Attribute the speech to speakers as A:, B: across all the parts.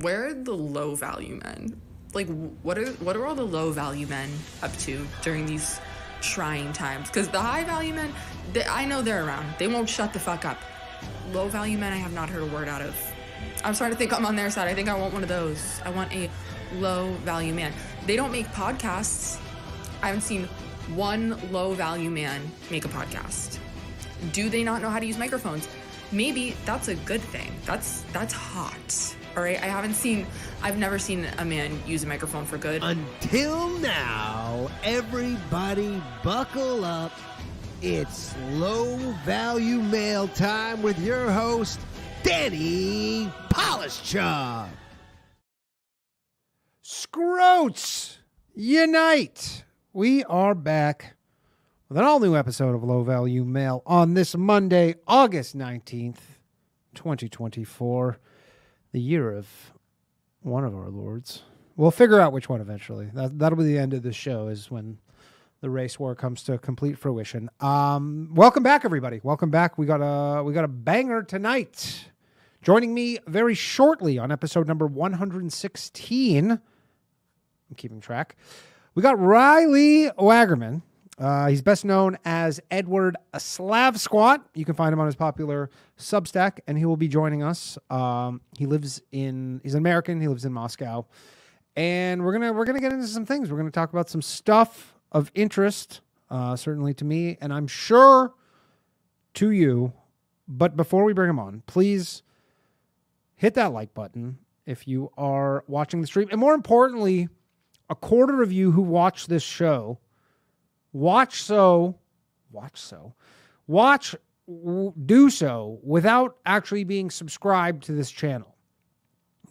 A: Where are the low value men? Like, what are all the low value men up to during these trying times? Because the high value men, I know they're around. They won't shut the fuck up. Low value men, I have not heard a word out of. I'm starting to think I'm on their side. I think I want one of those. I want a low value man. They don't make podcasts. I haven't seen one low value man make a podcast. Do they not know how to use microphones? Maybe that's a good thing. That's hot. All right, I've never seen a man use a microphone for good.
B: Until now, everybody buckle up. It's low value mail time with your host, Danny Polishchuk. Scroats, unite. We are back with an all-new episode of Low Value Mail on this Monday, August 19th, 2024. The year of one of our lords. We'll figure out which one eventually. That'll be the end of the show, is when the race war comes to complete fruition. Welcome back, everybody. Welcome back. We got a banger tonight. Joining me very shortly on episode number 116. I'm keeping track. We got Riley Waggaman. He's best known as Edward a Slav Squat. You can find him on his popular Substack, and he will be joining us. He's an American. He lives in Moscow, and we're gonna get into some things. We're gonna talk about some stuff of interest, certainly to me, and I'm sure to you. But before we bring him on, please hit that like button if you are watching the stream, and more importantly, a quarter of you who watch this show. Do so without actually being subscribed to this channel.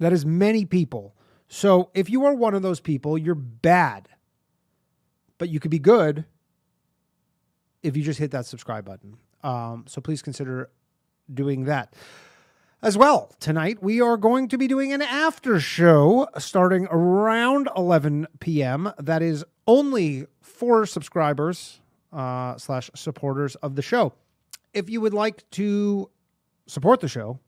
B: That is many people. So if you are one of those people, you're bad. But you could be good if you just hit that subscribe button. So please consider doing that. As well, tonight we are going to be doing an after show starting around 11 p.m. That is only for subscribers / supporters of the show. If you would like to support the show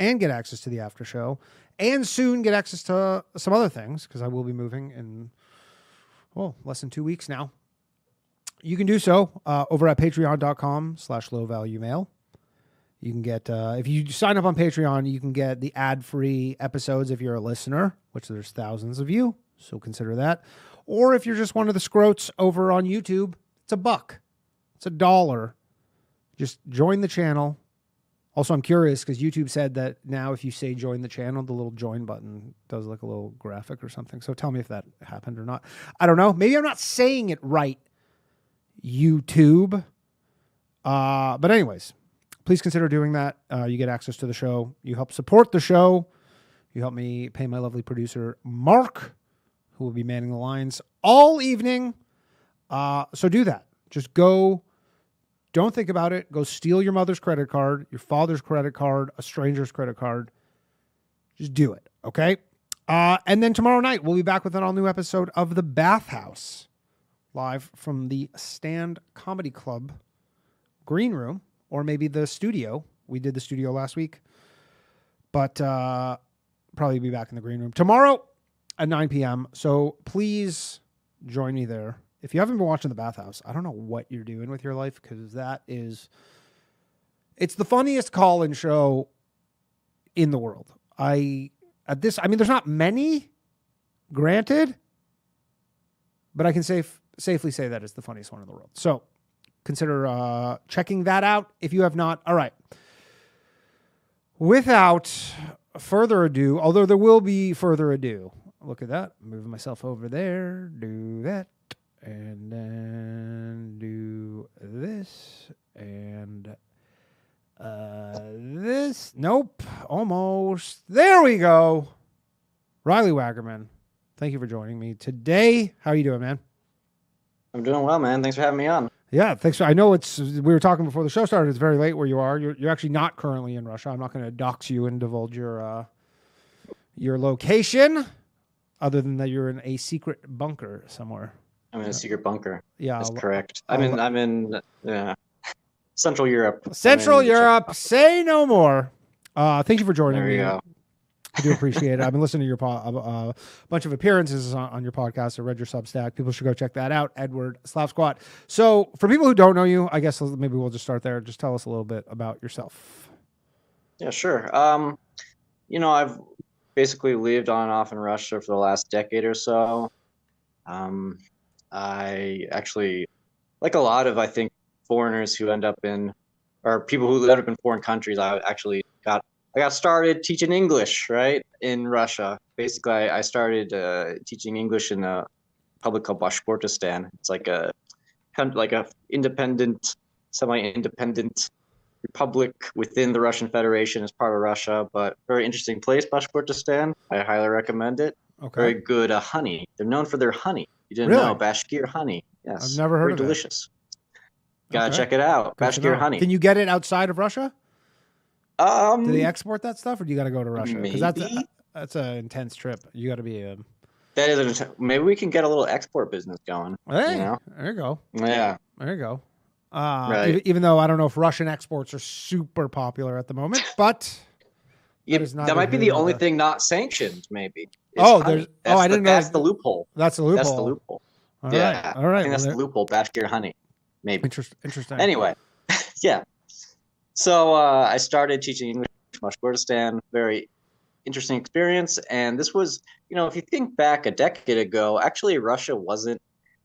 B: and get access to the after show and soon get access to some other things, because I will be moving in less than 2 weeks now, you can do so over at patreon.com/lowvaluemail. You can get, if you sign up on Patreon, you can get the ad-free episodes if you're a listener, which there's thousands of you, so consider that. Or if you're just one of the scroats over on YouTube, it's $1. It's $1. Just join the channel. Also, I'm curious because YouTube said that now if you say join the channel, the little join button does like a little graphic or something. So tell me if that happened or not. I don't know. Maybe I'm not saying it right, YouTube. But anyways, please consider doing that. You get access to the show. You help support the show. You help me pay my lovely producer, Mark, who will be manning the lines all evening. So do that. Just go. Don't think about it. Go steal your mother's credit card, your father's credit card, a stranger's credit card. Just do it, okay? And then tomorrow night, we'll be back with an all-new episode of The Bathhouse, live from the Stand Comedy Club green room, or maybe the studio. We did the studio last week, but probably be back in the green room tomorrow at 9 p.m. So please join me there. If you haven't been watching The Bathhouse, I don't know what you're doing with your life, because it's the funniest call-in show in the world. There's not many, granted, but I can safely say that it's the funniest one in the world. So consider checking that out if you have not. All right. Without further ado, although there will be further ado, look at that. Moving myself over there. Do that. And then do this. And this. Nope. Almost. There we go. Riley Waggaman, thank you for joining me today. How are you doing, man?
C: I'm doing well, man. Thanks for having me on.
A: Yeah, thanks. I know we were talking before the show started. It's very late where you are. You're actually not currently in Russia. I'm not going to dox you and divulge your location, other than that you're in a secret bunker somewhere.
C: I'm in a secret bunker.
A: Yeah,
C: that's correct. I'm in Central Europe.
A: Central Europe. Say no more. Thank you for joining me.
C: There you go.
B: I do appreciate it. I've been listening to your bunch of appearances on your podcast. I read your Substack. People should go check that out. Edward Slav Squat. So for people who don't know you, I guess maybe we'll just start there. Just tell us a little bit about yourself.
C: Yeah, sure. I've basically lived on and off in Russia for the last decade or so. I actually, like a lot of, I think, foreigners who end up in, or people who end up in foreign countries, I got started teaching English, right, in Russia. Basically, I started teaching English in a public called Bashkortostan. It's like a independent, semi-independent republic within the Russian Federation as part of Russia, but very interesting place, Bashkortostan. I highly recommend it. Okay. Very good honey. They're known for their honey. You didn't know Bashkir honey? Yes,
B: I've never heard of it.
C: Very delicious. Gotta check it out. Bashkir honey.
B: Can you get it outside of Russia?
C: Do
B: they export that stuff, or do you got to go to Russia? Because that's an intense trip. You got to be
C: That is maybe we can get a little export business going.
B: Hey, there you go.
C: Yeah,
B: there you go.
C: Right.
B: Even though I don't know if Russian exports are super popular at the moment, but
C: that might be the only thing not sanctioned. Maybe.
B: I didn't know.
C: That's the loophole.
B: That's the loophole.
C: That's the loophole.
B: All right.
C: I think that's the loophole. Bashkir honey. Maybe.
B: Interesting.
C: Anyway, yeah. So I started teaching English in Bashkortostan. Very interesting experience. And this was, if you think back a decade ago, actually Russia wasn't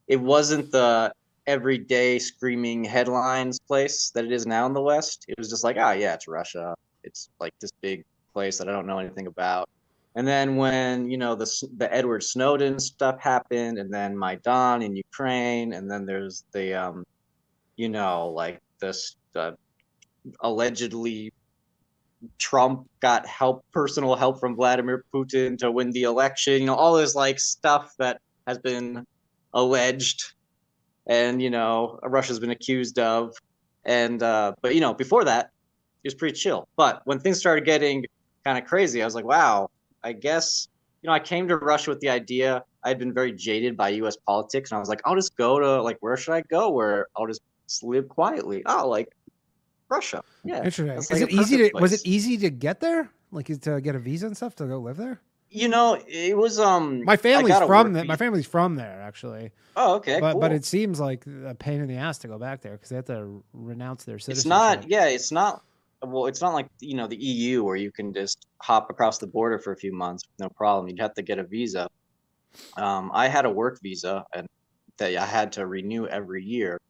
C: the everyday screaming headlines place that it is now in the West. It was just like, it's Russia. It's like this big place that I don't know anything about. And then when, the Edward Snowden stuff happened, and then Maidan in Ukraine, and then there's the, allegedly Trump got personal help from Vladimir Putin to win the election, all this like stuff that has been alleged and, Russia's been accused of. And, but, before that, it was pretty chill. But when things started getting kind of crazy, I was like, wow, I guess, I came to Russia with the idea. I'd been very jaded by U.S. politics. And I was like, I'll just go to, where should I go where I'll just live quietly? Russia. Yeah.
B: Interesting. Was it easy to get there? To get a visa and stuff to go live there?
C: It was
B: my family's from there. My family's from there, actually.
C: Oh, okay.
B: But
C: cool.
B: But it seems like a pain in the ass to go back there because they have to renounce their citizenship.
C: It's not like, the EU where you can just hop across the border for a few months, no problem. You'd have to get a visa. I had a work visa and that I had to renew every year.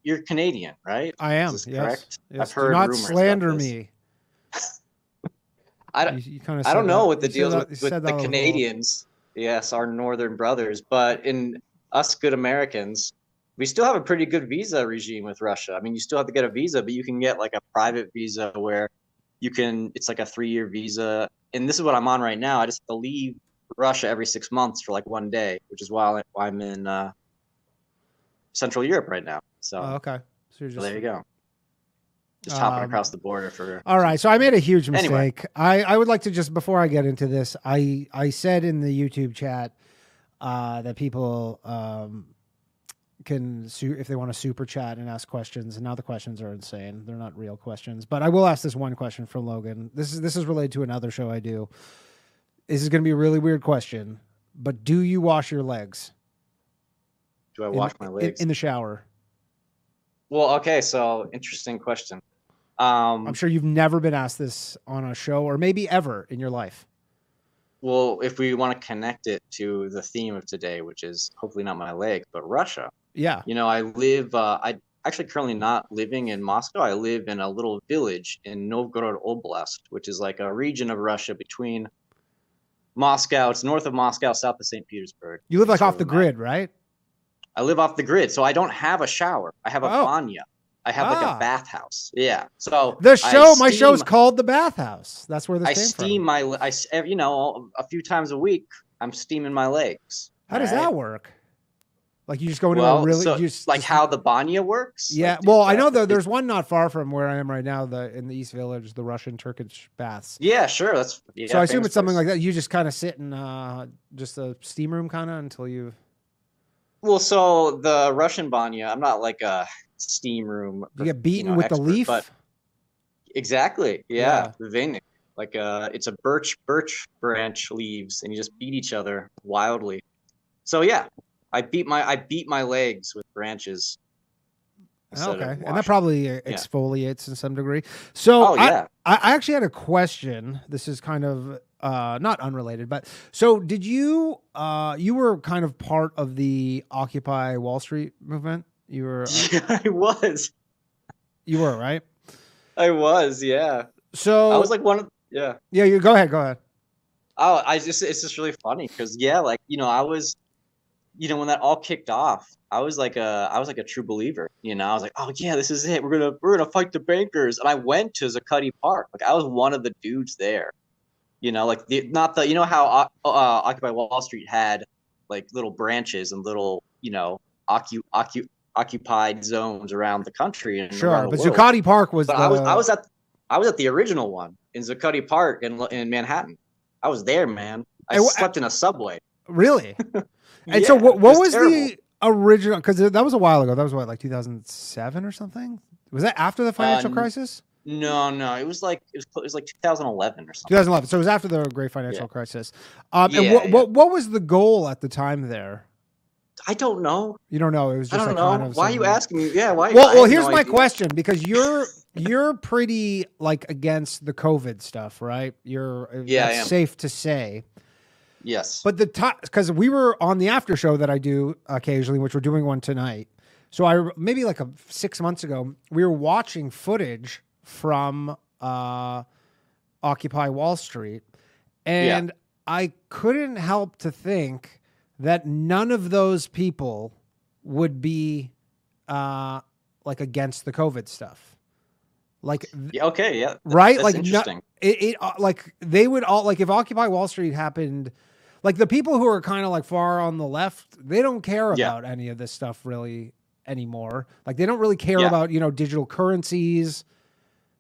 C: You're Canadian, right?
B: I am.
C: Is this correct?
B: Yes.
C: I've heard
B: Do not
C: rumors
B: slander
C: about this.
B: me.
C: I don't know what the deal is with the Canadians. Yes, our northern brothers. But in us good Americans, we still have a pretty good visa regime with Russia. I mean, you still have to get a visa, but you can get like a private visa where it's like a 3-year visa. And this is what I'm on right now. I just have to leave Russia every 6 months for like 1 day, which is why I'm in Central Europe right now. So,
B: okay. So
C: there you go. Just hopping across the border for.
B: All right. So I made a huge mistake.
C: Anyway.
B: I would like to just, before I get into this, I said in the YouTube chat that people can if they want to super chat and ask questions. And now the questions are insane. They're not real questions, but I will ask this one question for Logan. This is related to another show I do. This is going to be a really weird question, but do you wash your legs?
C: Do I wash my legs?
B: In the shower?
C: Well, okay. So interesting question.
B: I'm sure you've never been asked this on a show or maybe ever in your life.
C: Well, if we want to connect it to the theme of today, which is hopefully not my leg, but Russia.
B: Yeah.
C: I live, I actually currently not living in Moscow. I live in a little village in Novgorod Oblast, which is like a region of Russia between Moscow. It's north of Moscow, south of St. Petersburg.
B: You live like off the grid, right?
C: I live off the grid, so I don't have a shower. I have a banya. I have like a bathhouse. Yeah. So
B: my show's called The Bathhouse. That's where this came from.
C: A few times a week, I'm steaming my legs.
B: How does that work? Like you just go into a really
C: how the banya works?
B: Yeah. I know there's one not far from where I am right now, in the East Village, the Russian Turkish baths.
C: Yeah, sure.
B: So I assume it's something like that. You just kind of sit in just a steam room kind of until you.
C: Well, so the Russian banya, I'm not like a steam room.
B: You get beaten with the leaf?
C: But exactly. Yeah. The veining. it's a birch branch leaves, and you just beat each other wildly. So yeah, I beat my legs with branches instead
B: Okay,
C: of
B: and that
C: washing.
B: probably
C: Yeah.
B: exfoliates in some degree. So
C: Oh yeah.
B: I actually had a question. This is kind of not unrelated, but so did you you were kind of part of the Occupy Wall Street movement? You were
C: Yeah, I was.
B: you were, right?
C: I was, yeah. I was
B: So
C: like one of yeah.
B: yeah, you go ahead, go ahead.
C: Oh, it's just really funny because yeah, like I was when that all kicked off, I was like a true believer. I was like, oh yeah, this is it. We're gonna fight the bankers. And I went to Zuccotti Park. Like I was one of the dudes there. Like the not the how Occupy Wall Street had like little branches and little occupied zones around the country and around
B: Sure,
C: the
B: but
C: world.
B: Zuccotti Park was
C: But I was at the original one in Zuccotti Park in Manhattan. I was there, man. I slept in a subway.
B: really. And
C: Yeah,
B: so what
C: it was
B: was
C: terrible.
B: the original? Because that was a while ago. That was what, like 2007 or something? Was that after the financial crisis?
C: No, it was like 2011 or something.
B: 2011. So it was after the great financial crisis. And what was the goal at the time there?
C: I don't know.
B: You don't know. It was just
C: I don't
B: like
C: know.
B: kind of
C: Why are you asking me? Yeah, why?
B: Well, here's my question, because you're pretty like against the COVID stuff, right?
C: Yeah, I
B: that's
C: am.
B: safe to say.
C: Yes.
B: But because we were on the after show that I do occasionally, which we're doing one tonight. So maybe like 6 months ago, we were watching footage from Occupy Wall Street, and I couldn't help to think that none of those people would be like against the COVID stuff. Like,
C: okay, yeah,
B: right?
C: That's
B: like,
C: interesting.
B: Like they would all like if Occupy Wall Street happened. Like the people who are kind of like far on the left, they don't care about any of this stuff really anymore. Like they don't really care about, digital currencies.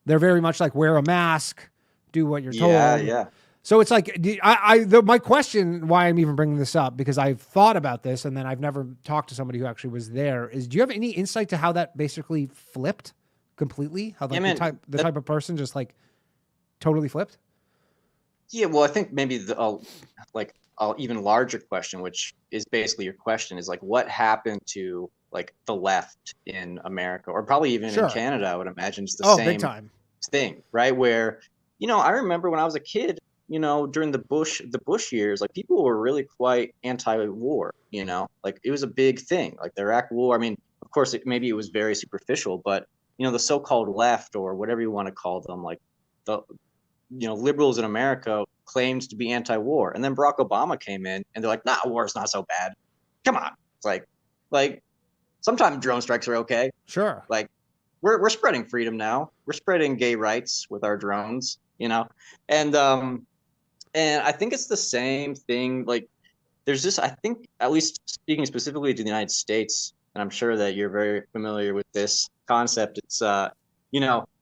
B: They're very much like wear a mask, do what you're told.
C: Yeah.
B: So it's like, my question, why I'm even bringing this up, because I've thought about this and then I've never talked to somebody who actually was there, is do you have any insight to how that basically flipped completely? How like the type of person just like totally flipped?
C: Yeah, well, I think maybe even larger question, which is basically your question, is like what happened to like the left in America, or probably even in Canada? I would imagine it's the same
B: big time
C: thing, right? Where I remember when I was a kid, during the Bush years, like people were really quite anti-war. Like it was a big thing, like the Iraq War. I mean, of course, maybe it was very superficial, but the so-called left, or whatever you want to call them, like the liberals in America claimed to be anti-war, and then Barack Obama came in, and they're like, "Nah, war's not so bad. Come on." It's like sometimes drone strikes are okay.
B: Sure.
C: Like we're spreading freedom now. We're spreading gay rights with our drones, and I think it's the same thing. Like there's this, I think, at least speaking specifically to the United States, and I'm sure that you're very familiar with this concept. It's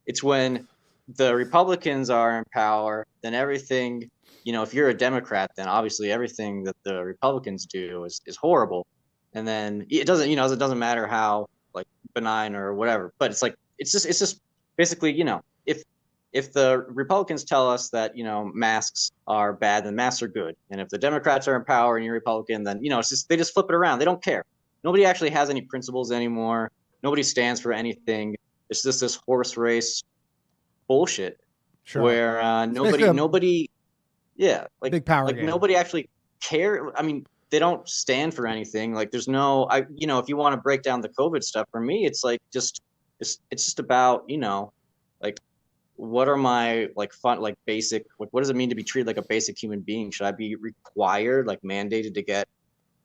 C: it's when the Republicans are in power, then everything, if you're a Democrat, then obviously everything that the Republicans do is horrible. And then it doesn't matter how like benign or whatever, but it's like, it's just basically, if the Republicans tell us that, masks are bad, then masks are good. And if the Democrats are in power and you're Republican, then, it's just, they just flip it around. They don't care. Nobody actually has any principles anymore. Nobody stands for anything. It's just this horse race bullshit, where nobody
B: big power game.
C: Nobody actually care. I mean, they don't stand for anything. Like there's no, if you want to break down the COVID stuff, for me, it's like it's just about, like what are my like fun, like basic, like what does it mean to be treated like a basic human being? Should I be required, like mandated to get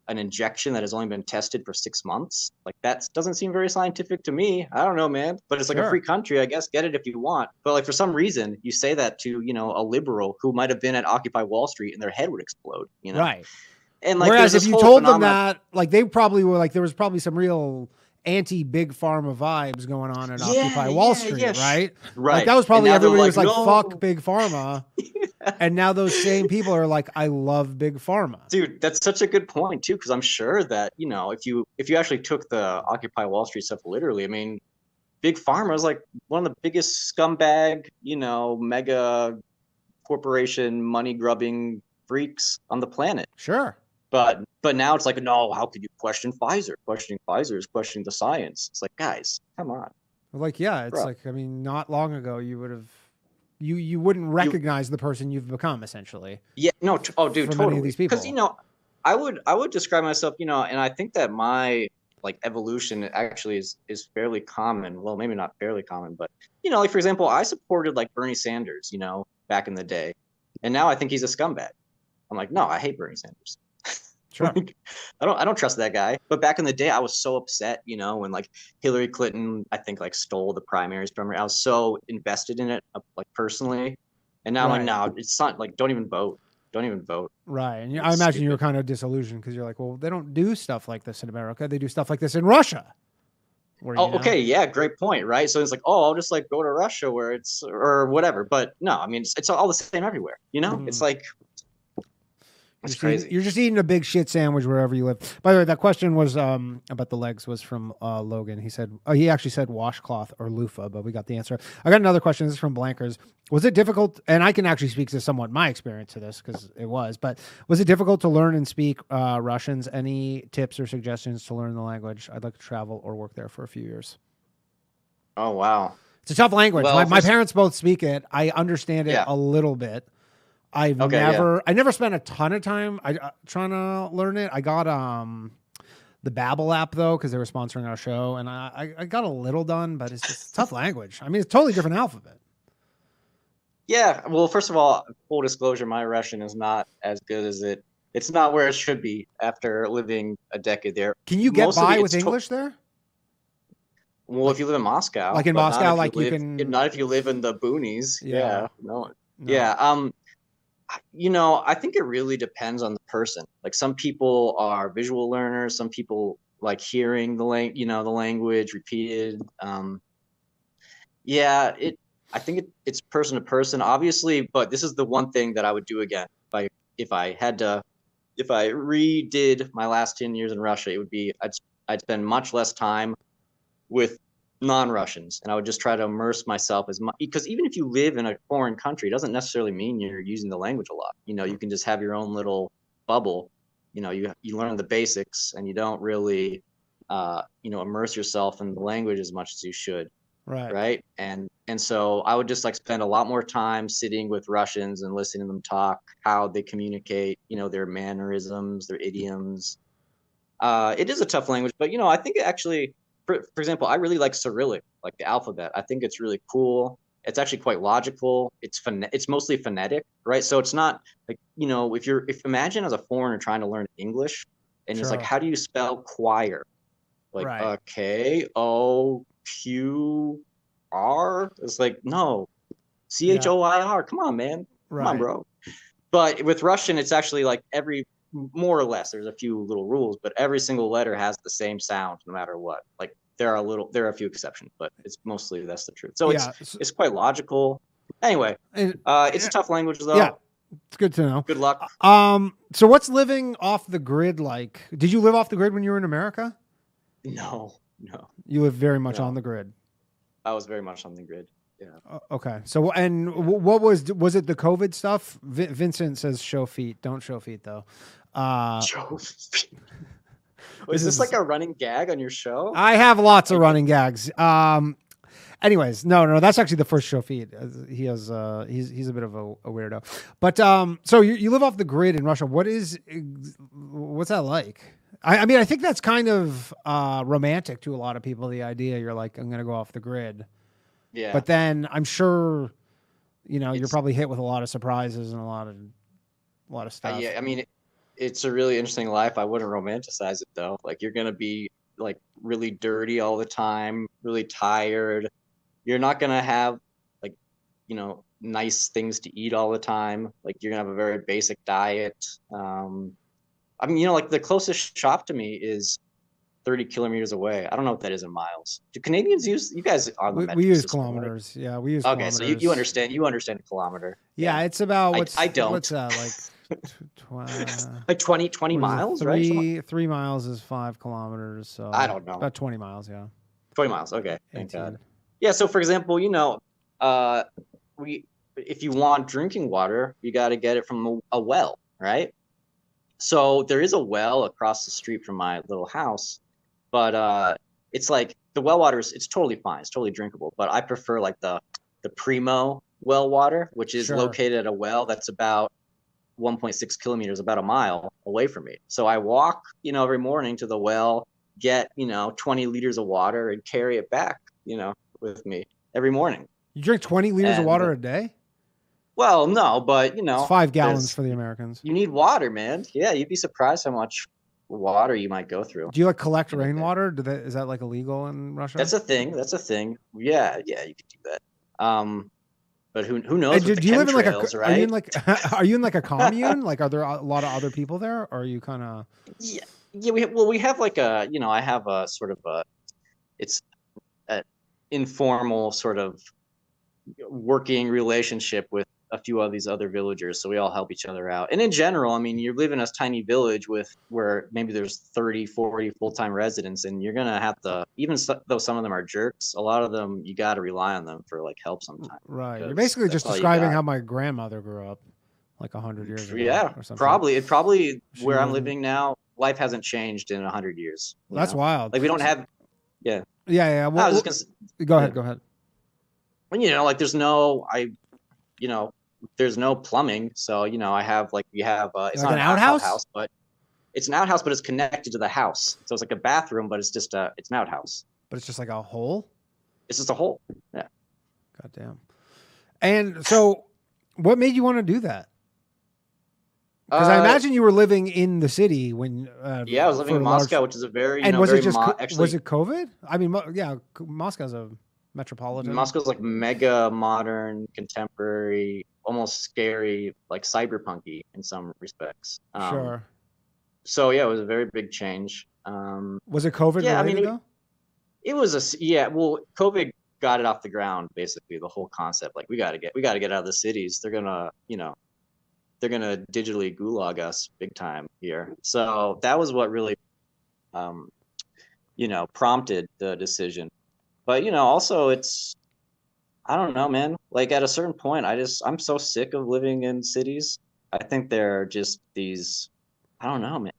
C: an injection that has only been tested for 6 months? Like that doesn't seem very scientific to me. I don't know, man, but it's like a free country, I guess. Get it if you want. But like for some reason you say that to, a liberal who might have been at Occupy Wall Street and their head would explode,
B: Right.
C: And like,
B: whereas if you told them that, like they probably were like, there was probably some real anti-big pharma vibes going on at Occupy Wall Street, right?
C: Right.
B: Like that was probably everybody was like,
C: no.
B: fuck big pharma. And now those same people are like, I love big pharma.
C: Dude, that's such a good point too, because I'm sure that, if you actually took the Occupy Wall Street stuff literally, I mean, big pharma is like one of the biggest scumbag, mega corporation money grubbing freaks on the planet.
B: Sure.
C: But now it's like, no, how could you question Pfizer? Questioning Pfizer is questioning the science. It's like, guys, come on.
B: Like, yeah, it's like, I mean, not long ago you would have, you wouldn't recognize the person you've become, essentially.
C: Yeah, no, oh, dude,
B: for
C: totally.
B: Many of these people.
C: Because I would describe myself, and I think that my like evolution actually is fairly common. Well, maybe not fairly common, but like for example, I supported like Bernie Sanders, back in the day, and now I think he's a scumbag. I'm like, no, I hate Bernie Sanders.
B: Sure.
C: Like, I don't trust that guy. But back in the day, I was so upset, when like Hillary Clinton, I think like stole the primaries from her. I was so invested in it, like personally, and now I'm like, no, it's not like don't even vote. Don't even vote.
B: Right. And I imagine you were kind of disillusioned because you're like, well, they don't do stuff like this in America. They do stuff like this in Russia.
C: Okay. Yeah. Great point. Right. So it's like, oh, I'll just like go to Russia where it's or whatever. But no, I mean, it's all the same everywhere. It's like, it's crazy.
B: You're just eating a big shit sandwich wherever you live. By the way, that question was about the legs was from Logan. He said, he actually said washcloth or loofah, but we got the answer. I got another question. This is from Blankers. Was it difficult? And I can actually speak to somewhat my experience to this because it was, but was it difficult to learn and speak Russians? Any tips or suggestions to learn the language? I'd like to travel or work there for a few years.
C: Oh, wow.
B: It's a tough language. Well, my parents both speak it. I understand it a little bit. I never spent a ton of time trying to learn it. I got the Babbel app though because they were sponsoring our show, and I got a little done, but it's just a tough language. I mean, it's a totally different alphabet.
C: Yeah, well, first of all, full disclosure, my Russian is not as good as it's not where it should be after living a decade there.
B: Can you get by with English there?
C: Well, if you live in Moscow,
B: like in Moscow,
C: not if you live in the boonies. Yeah. No. Yeah. I think it really depends on the person. Like some people are visual learners, some people like hearing the language repeated. I think it's person to person, obviously, but this is the one thing that I would do again. If I redid my last 10 years in Russia, it would be I'd spend much less time with non-Russians, and I would just try to immerse myself as much, because even if you live in a foreign country, it doesn't necessarily mean you're using the language a lot. You can just have your own little bubble. You learn the basics, and you don't really immerse yourself in the language as much as you should. Right. And so I would just like spend a lot more time sitting with Russians and listening to them talk, how they communicate, their mannerisms, their idioms. It is a tough language, but I think it actually, for example, I really like Cyrillic, like the alphabet. I think it's really cool. It's actually quite logical. It's mostly phonetic, right? So it's not like, if imagine as a foreigner trying to learn English, and it's like, how do you spell choir? Like K-O-Q-R? It's like, no, C-H-O-I-R. Come on, man. Come on, bro. But with Russian, it's actually like more or less, there's a few little rules, but every single letter has the same sound no matter what. Like there are a few exceptions, but it's mostly that's the truth. So it's quite logical. Anyway, it's a tough language though.
B: Yeah, it's good to know.
C: Good luck.
B: So what's living off the grid like? Did you live off the grid when you were in America?
C: No.
B: You live very much on the grid.
C: I was very much on the grid. Yeah.
B: Okay. So, and what was it the COVID stuff? Vincent says show feet. Don't show feet though.
C: Show feet. Was this like a running gag on your show?
B: I have lots of running gags. Anyways, no, that's actually the first show feet. He has, he's a bit of a weirdo. But so you live off the grid in Russia. What's that like? I mean, I think that's kind of romantic to a lot of people. The idea you're like, I'm going to go off the grid.
C: Yeah.
B: But then I'm sure, you're probably hit with a lot of surprises and a lot of stuff.
C: Yeah. I mean, it's a really interesting life. I wouldn't romanticize it though. Like you're going to be like really dirty all the time, really tired. You're not going to have like, nice things to eat all the time. Like you're going to have a very basic diet. I mean, like the closest shop to me is 30 kilometers away. I don't know what that is in miles. Do Canadians use? You guys are the
B: we use kilometers. Right? Yeah, we use.
C: Okay,
B: kilometers.
C: So you understand. You understand a kilometer.
B: Yeah, it's about.
C: I don't.
B: What's that like?
C: Like 20 miles, right?
B: 3 miles is 5 kilometers. So
C: I don't know.
B: About 20 miles. Yeah.
C: 20 miles. Okay. Thank God. Yeah. So for example, if you want drinking water, you got to get it from a well, right? So there is a well across the street from my little house, but it's like the well water it's totally fine, it's totally drinkable. But I prefer like the primo well water, which is
B: Sure.
C: located at a well that's about 1.6 kilometers, about a mile away from me. So I walk, every morning to the well, get 20 liters of water, and carry it back, with me every morning.
B: You drink 20 liters of water a day?
C: Well, no, but
B: it's 5 gallons for the Americans.
C: You need water, man. Yeah, you'd be surprised how much water you might go through.
B: Do you like collect rainwater? Is that like illegal in Russia?
C: That's a thing. Yeah, you could do that. But who knows?
B: Do you live in like a?
C: Right?
B: Are you in like a commune? Like, are there a lot of other people there, or are you kind of?
C: Yeah. We have like a, I have a sort of it's an informal sort of working relationship with a few of these other villagers, so we all help each other out. And in general, I mean, you live in a tiny village where maybe there's 30, 40 full-time residents, and you're gonna have to, even though some of them are jerks, a lot of them you got to rely on them for like help sometimes.
B: Right. You're basically just describing how my grandmother grew up like 100 years ago.
C: Yeah,
B: or something.
C: Probably where I'm living now, life hasn't changed in 100 years.
B: That's wild.
C: Like we don't have. Yeah.
B: Yeah. Well, go ahead.
C: Well, like there's no there's no plumbing, so we have it's not
B: an outhouse,
C: but it's an outhouse, but it's connected to the house, so it's like a bathroom, but it's just it's an outhouse.
B: But it's just like a hole.
C: It's just a hole. Yeah.
B: Goddamn. And so, what made you want to do that? Because I imagine you were living in the city when.
C: Yeah, I was living in Moscow, which is a very.
B: And was it just was it COVID? I mean, yeah, Moscow's a metropolitan.
C: Moscow's like mega modern, contemporary, almost scary, like cyberpunky in some respects.
B: Sure.
C: So yeah, it was a very big change.
B: Was it COVID?
C: Yeah,
B: related,
C: it was well, COVID got it off the ground. Basically, the whole concept, like we got to get out of the cities. They're gonna digitally gulag us big time here. So that was what really, prompted the decision. But also I don't know, man. Like at a certain point, I'm so sick of living in cities. I think they're just these, I don't know, man.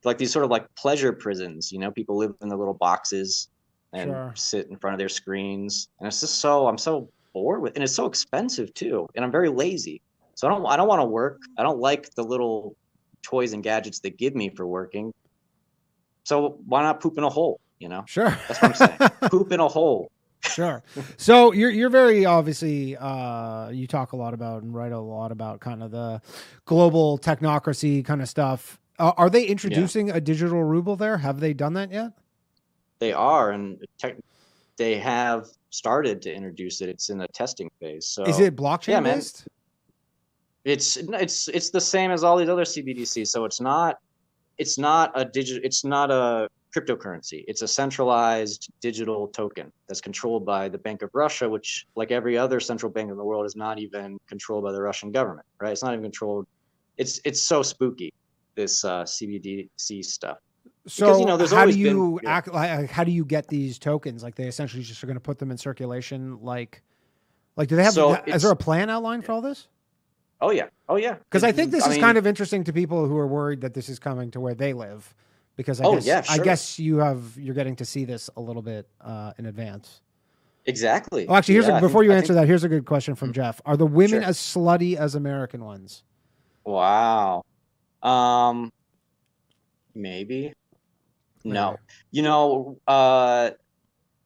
C: Like these sort of like pleasure prisons. People live in their little boxes and sit in front of their screens, and it's just I'm so bored with, and it's so expensive too. And I'm very lazy, so I don't want to work. I don't like the little toys and gadgets they give me for working. So why not poop in a hole?
B: Sure.
C: That's what I'm saying. Poop in a hole.
B: Sure. So you're very obviously you talk a lot about and write a lot about kind of the global technocracy kind of stuff. Are they introducing a digital ruble there? Have they done that yet?
C: They are, and they have started to introduce it. It's in the testing phase. So
B: is it blockchain based?
C: It's the same as all these other CBDCs. So it's not a cryptocurrency. It's a centralized digital token that's controlled by the Bank of Russia, which, like every other central bank in the world, is not even controlled by the Russian government, right? It's not even controlled. It's so spooky, this CBDC stuff.
B: So because, how do you how do you get these tokens? Like they essentially just are going to put them in circulation. Like do they have? Is there a plan outlined for all this?
C: Oh yeah.
B: Because I think this is kind of interesting to people who are worried that this is coming to where they live. Because I guess you're getting to see this a little bit in advance.
C: Exactly.
B: Oh, actually, before you answer that, here's a good question from Jeff. Are the women as slutty as American ones?
C: Wow. Maybe. No. I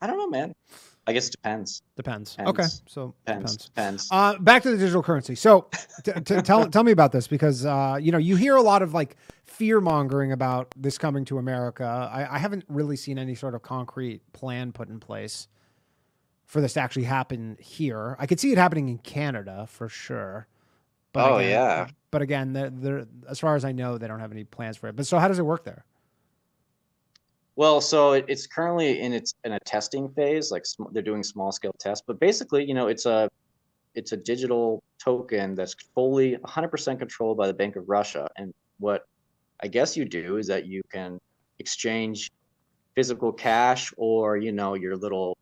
C: don't know, man. I guess it depends.
B: Okay, so
C: depends.
B: Back to the digital currency. So tell me about this, because you hear a lot of like fear mongering about this coming to America. I haven't really seen any sort of concrete plan put in place for this to actually happen here. I could see it happening in Canada for sure. But But again, they're, as far as I know, they don't have any plans for it. But so how does it work there?
C: Well, so it's currently in a testing phase. Like they're doing small scale tests, but basically, it's a digital token that's fully 100% controlled by the Bank of Russia. And what I guess you do is that you can exchange physical cash or your little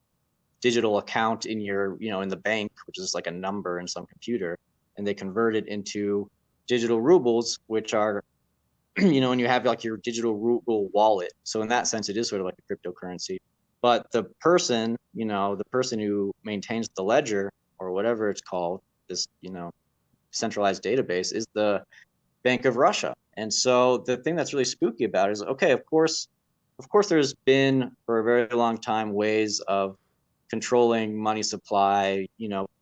C: digital account in your, in the bank, which is like a number in some computer, and they convert it into digital rubles, which are, and you have like your digital ruble wallet. So in that sense, it is sort of like a cryptocurrency. But the person who maintains the ledger or whatever it's called, this, centralized database, is the Bank of Russia. And so the thing that's really spooky about it is, okay, of course, there's been for a very long time ways of controlling money supply,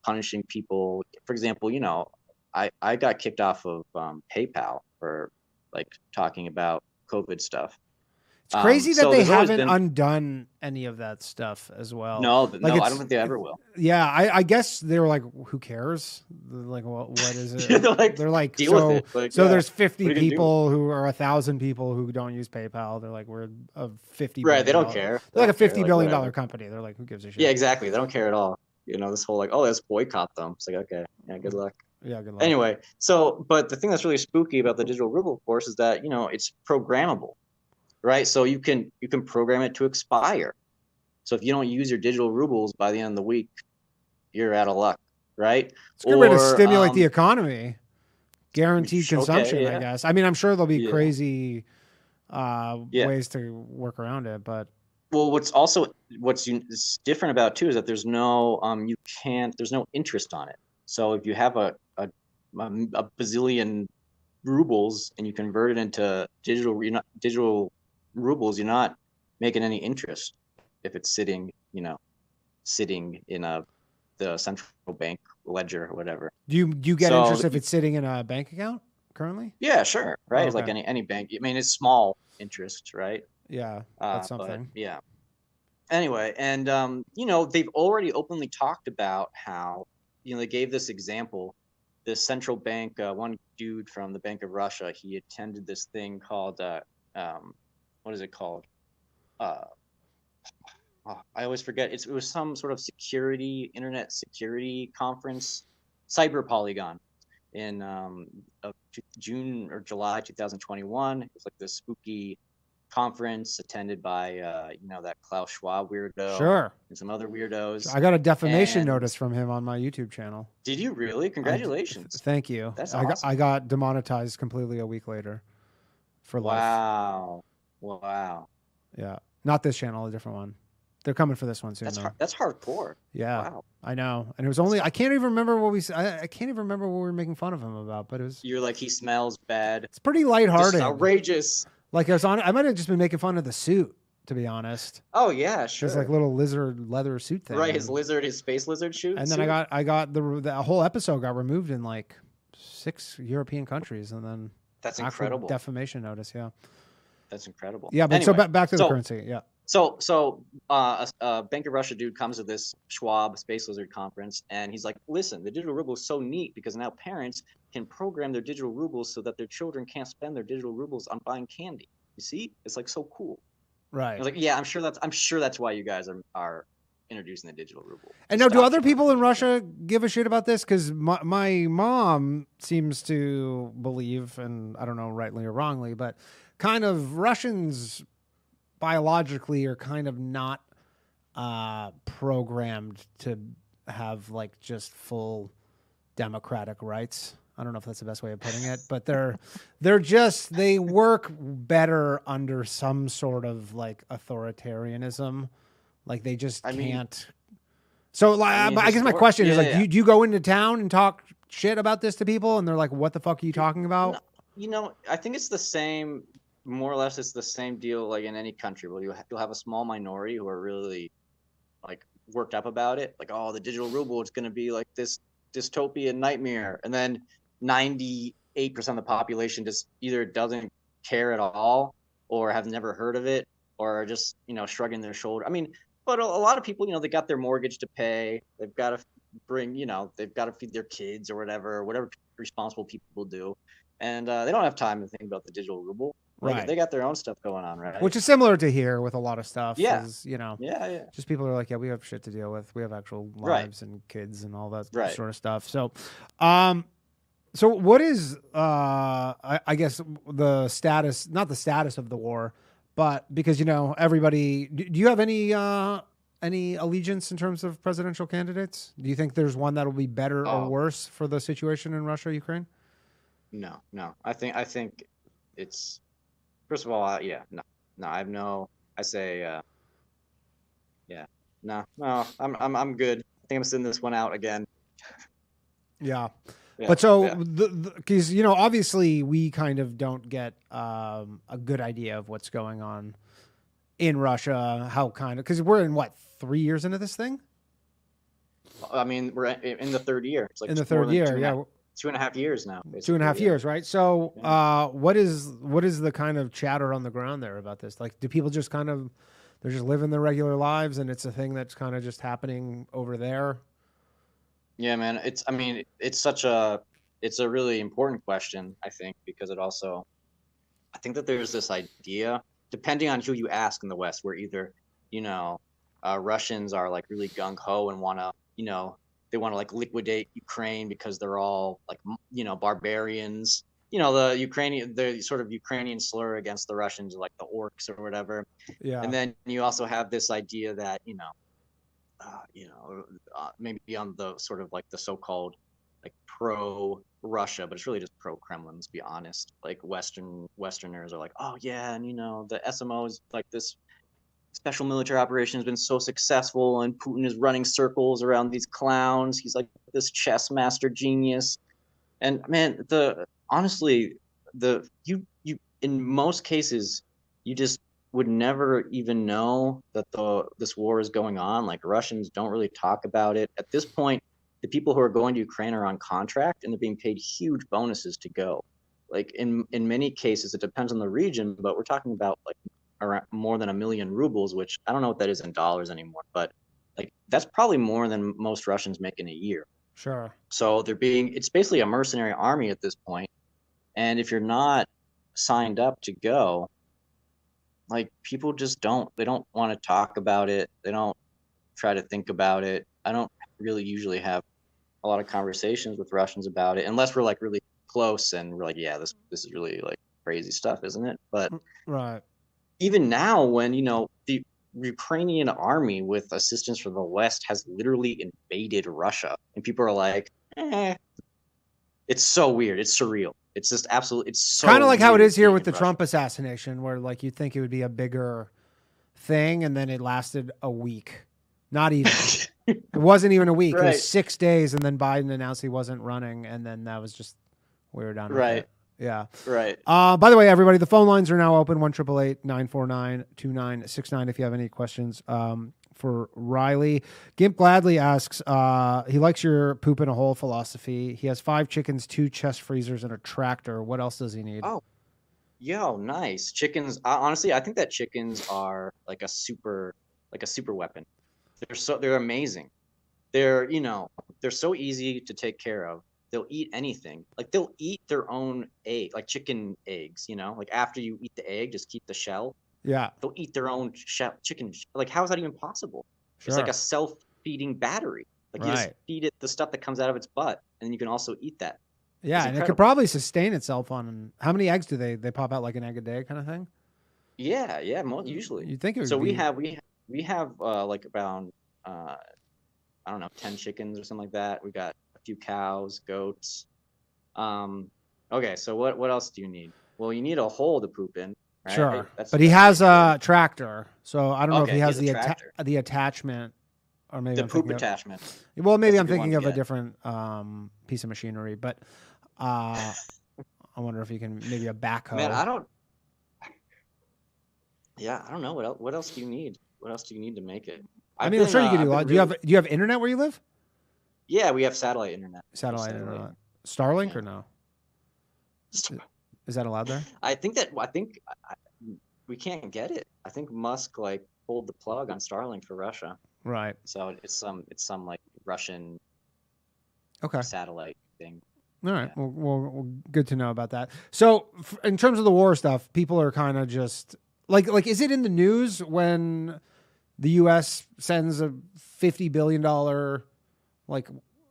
C: punishing people. For example, I got kicked off of PayPal for like talking about COVID stuff.
B: It's crazy that they haven't undone any of that stuff as well.
C: No, I don't think they ever will.
B: Yeah, I guess they were like, who cares? They're like, well, what is it? they're like,
C: deal
B: so,
C: with it. Like,
B: so there's 50 people who are 1,000 people who don't use PayPal. They're like, we're a $50
C: right. They don't care.
B: They're like a $50 billion company. They're like, who gives a shit?
C: Yeah, exactly. They don't care at all. This whole like, oh, let's boycott them. It's like, okay, yeah, good luck.
B: Yeah, good luck.
C: Anyway, but the thing that's really spooky about the digital ruble, of course, is that it's programmable, right? So you can program it to expire. So if you don't use your digital rubles by the end of the week, you're out of luck, right?
B: It's a good way to stimulate the economy, guaranteed consumption. Okay, yeah. I guess. I mean, I'm sure there'll be crazy ways to work around it, but.
C: Well, what's different about it too is that there's no there's no interest on it. So if you have a bazillion rubles and you convert it into digital rubles, you're not making any interest if it's sitting in the central bank ledger or whatever.
B: Do you get interest if it's sitting in a bank account currently?
C: Yeah, sure. Right. Oh, okay. It's like any bank. I mean, it's small interest, right?
B: Yeah, that's something.
C: But, yeah. Anyway, and they've already openly talked about how they gave this example. This central bank, one dude from the Bank of Russia, he attended this thing called what is it called? I always forget. It was some sort of internet security conference, Cyber Polygon, in June or July 2021. It was like this spooky conference attended by that Klaus Schwab weirdo,
B: sure,
C: and some other weirdos.
B: I got a defamation notice from him on my YouTube channel.
C: Did you really? Congratulations!
B: Thank you.
C: That's awesome.
B: I got demonetized completely a week later for life.
C: Wow.
B: Yeah, not this channel, a different one. They're coming for this one soon.
C: That's hardcore.
B: Yeah, wow. I know, and it was only I can't even remember what I can't even remember what we were making fun of him about, but it was.
C: You're like, he smells bad.
B: It's pretty lighthearted.
C: Just outrageous.
B: Like I might have just been making fun of the suit, to be honest.
C: Oh yeah, sure.
B: His like little lizard leather suit thing.
C: Right, his space lizard suit.
B: And then I got the whole episode got removed in like 6 European countries, and then
C: that's incredible.
B: Defamation notice, yeah.
C: That's incredible.
B: Yeah, but anyway, so back to the currency, yeah.
C: So a Bank of Russia dude comes to this Schwab Space Lizard conference, and he's like, listen, the digital ruble is so neat because now parents can program their digital rubles so that their children can't spend their digital rubles on buying candy. You see? It's like so cool.
B: Right.
C: I was like, yeah, I'm sure that's why you guys are introducing the digital ruble.
B: And now, do other people in Russia give a shit about this? Because my mom seems to believe, and I don't know rightly or wrongly, but kind of Russians biologically are kind of not programmed to have like just full democratic rights. I don't know if that's the best way of putting it, but they work better under some sort of like authoritarianism. Like they just can't. So I guess my question is like, do you go into town and talk shit about this to people, and they're like, "What the fuck are you talking about?"
C: I think it's the same. More or less, it's the same deal like in any country. Well, you'll have a small minority who are really like worked up about it. Like, oh, the digital ruble, it's going to be like this dystopian nightmare. And then 98% of the population just either doesn't care at all or have never heard of it or are just, shrugging their shoulder. I mean, but a lot of people, they got their mortgage to pay. They've got to they've got to feed their kids or whatever responsible people do. And they don't have time to think about the digital ruble. Right. They got their own stuff going on, right?
B: Which is similar to here with a lot of stuff.
C: Yeah.
B: Yeah. Just people are like, yeah, we have shit to deal with. We have actual lives and kids and all that sort of stuff. So, so what is, I guess the status, not the status of the war, but because, everybody, do you have any any allegiance in terms of presidential candidates? Do you think there's one that'll be better or worse for the situation in Russia, Ukraine?
C: No. I think it's, first of all, I have no. I say, no. I'm good. I think I'm sitting this one out again.
B: Yeah. But so, because, obviously we kind of don't get a good idea of what's going on in Russia, because we're in 3 years into this thing?
C: I mean, we're in the third year. It's like
B: in the third year,
C: 2.5 years now.
B: 2.5 years, right? So what is the kind of chatter on the ground there about this? Like, do people just they're just living their regular lives and it's a thing that's kind of just happening over there?
C: Yeah, man. It's a really important question, I think, because I think that there's this idea, depending on who you ask in the West, where either, Russians are like really gung ho and want to, they want to like liquidate Ukraine because they're all like, barbarians. The sort of Ukrainian slur against the Russians, like the orcs or whatever.
B: Yeah.
C: And then you also have this idea that, maybe on the sort of like the so-called like pro-Russia, but it's really just pro-Kremlin, let's be honest. Like Westerners are like, oh yeah, and the SMO is like this special military operation has been so successful, and Putin is running circles around these clowns. He's like this chess master genius. And man, honestly, you in most cases, you just would never even know that this war is going on. Like, Russians don't really talk about it. At this point, the people who are going to Ukraine are on contract and they're being paid huge bonuses to go. Like in many cases, it depends on the region, but we're talking about like around more than 1 million rubles, which I don't know what that is in dollars anymore, but like that's probably more than most Russians make in a year.
B: Sure.
C: So it's basically a mercenary army at this point. And if you're not signed up to go, like, people just don't want to talk about it. They don't try to think about it. I don't really usually have a lot of conversations with Russians about it, unless we're like really close and we're like, yeah, this is really like crazy stuff, isn't it? But
B: right.
C: Even now, when the Ukrainian army with assistance from the West has literally invaded Russia, and people are like, it's so weird, it's surreal. It's just absolutely, it's so
B: kind of like how it is here with the
C: Russia.
B: Trump assassination, where like you'd think it would be a bigger thing, and then it lasted a week. Not even. It wasn't even a week. Right. It was 6 days, and then Biden announced he wasn't running, and then that was just, we were done with it. Yeah.
C: Right.
B: By the way, everybody, the phone lines are now open, 1-888-949-2969 if you have any questions for Riley. Gimp Gladly asks, he likes your poop in a hole philosophy. He has 5 chickens, 2 chest freezers, and a tractor. What else does he need?
C: Oh, yo, nice. Chickens. Honestly, I think that chickens are like a super weapon. They're amazing. They're so easy to take care of. They'll eat anything. Like, they'll eat their own egg, like chicken eggs, like after you eat the egg, just keep the shell.
B: Yeah.
C: They'll eat their own chicken. Like, how is that even possible?
B: Sure.
C: It's like a self-feeding battery. Like, you just feed it the stuff that comes out of its butt, and then you can also eat that.
B: Yeah, and it could probably sustain itself on, how many eggs do they pop out, like an egg a day kind of thing?
C: Yeah, usually.
B: You think it would
C: so
B: be...
C: we have like around I don't know, 10 chickens or something like that. We got a few cows, goats. Okay, so what else do you need? Well, you need a hole to poop in, right?
B: Sure. But he has a tractor, so I don't know if he has the attachment, or maybe
C: the poop attachment.
B: Well, maybe I'm thinking of a different piece of machinery, but I wonder if you can, maybe a backhoe.
C: Man, I don't know. What else do you need? What else do you need to make it?
B: I'm sure you could do a lot. Do you have internet where you live?
C: Yeah, we have satellite internet.
B: Satellite internet. Starlink or no? Is that allowed there?
C: I think we can't get it. I think Musk like pulled the plug on Starlink for Russia.
B: Right.
C: So it's some like Russian satellite thing.
B: All right. Yeah. Well, good to know about that. So in terms of the war stuff, people are kind of just like, is it in the news when the U.S. sends a $50 billion like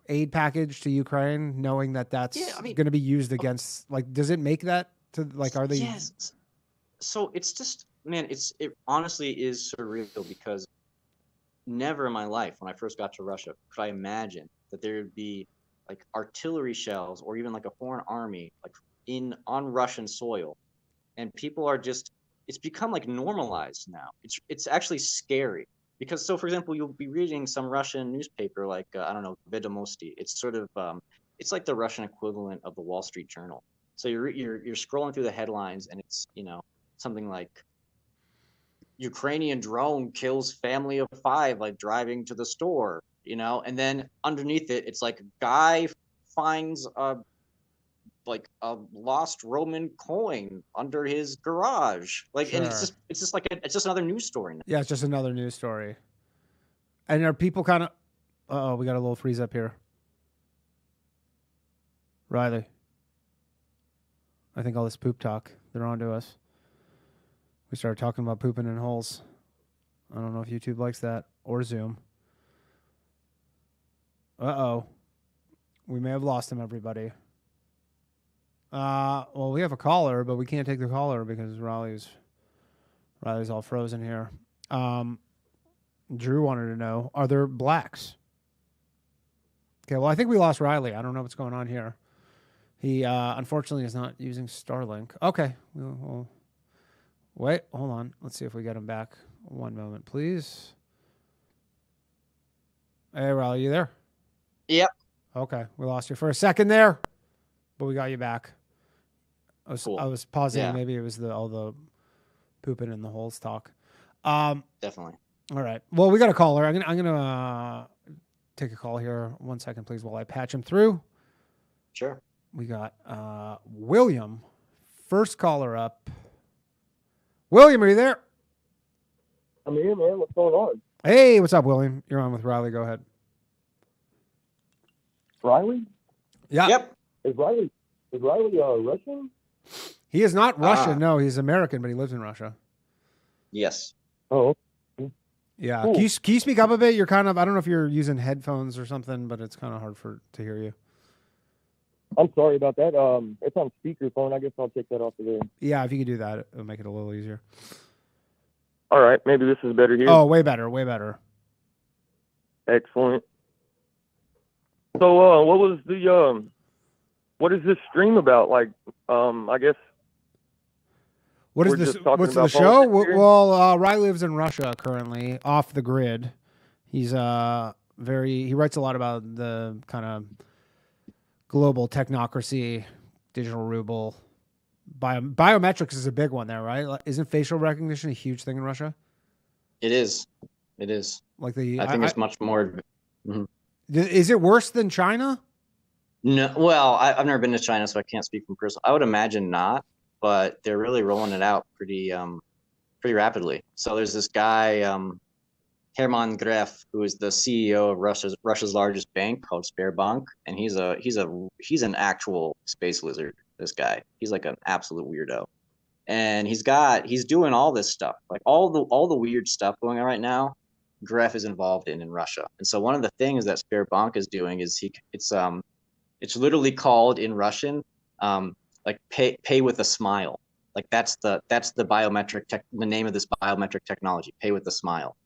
B: aid package to Ukraine, knowing that that's going to be used against, like, does it make that to, like, are they?
C: Yes. So it's just, man, it honestly is surreal, because never in my life, when I first got to Russia, could I imagine that there would be like artillery shells or even like a foreign army like on Russian soil, and people are just, it's become like normalized now. It's actually scary because, so for example, you'll be reading some Russian newspaper like I don't know, Vedomosti. It's sort of it's like the Russian equivalent of the Wall Street Journal. So you're scrolling through the headlines, and it's, you know, something like Ukrainian drone kills family of 5 like driving to the store, you know, and then underneath it, it's like guy finds a lost Roman coin under his garage, like,
B: Sure.
C: and it's just like it's just another news story now.
B: Yeah, it's just another news story. And are people kind of? Oh, we got a little freeze up here. Riley, I think all this poop talk, they're on to us. We started talking about pooping in holes. I don't know if YouTube likes that or Zoom. Uh-oh. We may have lost him, everybody. Well, we have a caller, but we can't take the caller because Riley's all frozen here. Drew wanted to know, are there blacks? Okay, well, I think we lost Riley. I don't know what's going on here. He, unfortunately, is not using Starlink. Okay, we'll wait, hold on. Let's see if we get him back. One moment, please. Hey, Riley, you there?
C: Yep.
B: Okay, we lost you for a second there, but we got you back.
C: Cool.
B: I was pausing.
C: Yeah.
B: Maybe it was all the pooping in the holes talk.
C: Definitely.
B: All right. Well, we got a caller. I'm gonna take a call here. 1 second, please, while I patch him through.
C: Sure.
B: We got William, first caller up. William, are you there?
D: I'm here, man. What's going on?
B: Hey, what's up, William? You're on with Riley. Go ahead.
D: Riley?
B: Yeah.
C: Yep.
D: Is Riley Russian?
B: He is not Russian. No, he's American, but he lives in Russia.
C: Yes.
D: Oh,
B: Yeah.
D: Cool.
B: Can you speak up a bit? You're kind of, I don't know if you're using headphones or something, but it's kind of hard to hear you.
D: I'm sorry about that. It's on speakerphone. I guess I'll take that off of there.
B: Yeah, if you could do that, it'll make it a little easier.
D: All right. Maybe this is better here.
B: Oh, way better, way better.
D: Excellent. So, what is this stream about? Like, I guess.
B: What is
D: We're
B: this?
D: just talking
B: What's the
D: about
B: show?
D: politics here?
B: Well, Riley lives in Russia currently, off the grid. He's he writes a lot about the kind of global technocracy, digital ruble, biometrics is a big one there, right? Isn't facial recognition a huge thing in Russia?
C: It is. It is.
B: Like
C: I think it's much more. Mhm.
B: Is it worse than China?
C: No, well, I've never been to China, so I can't speak from personal. I would imagine not, but they're really rolling it out pretty rapidly. So there's this guy, Herman Gref, who is the CEO of Russia's largest bank called Sberbank, and he's an actual space lizard. This guy, he's like an absolute weirdo, and he's doing all this stuff, like all the weird stuff going on right now. Gref is involved in Russia, and so one of the things that Sberbank is doing is it's literally called in Russian, like pay with a smile. Like that's the biometric the name of this biometric technology, pay with a smile.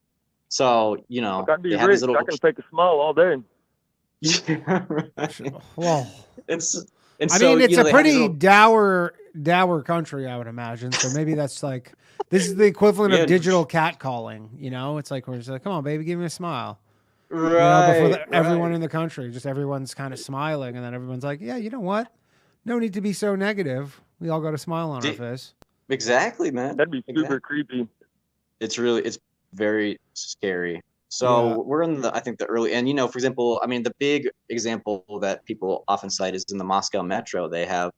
C: So, you know,
D: I can be
C: they have
D: rich.
C: these little...
D: I can fake a smile all day.
B: Well,
C: I
B: mean, it's a pretty dour country, I would imagine. So maybe that's like, this is the equivalent of digital catcalling. You know, it's like we're just like, come on, baby, give me a smile.
C: Right.
B: You know, everyone in the country, just everyone's kind of smiling, and then everyone's like, yeah, you know what? No need to be so negative. We all got a smile on our face.
C: Exactly, man.
D: That'd be super creepy.
C: It's very scary. So we're in I think the early, and, you know, for example, I mean, the big example that people often cite is in the Moscow metro. They have,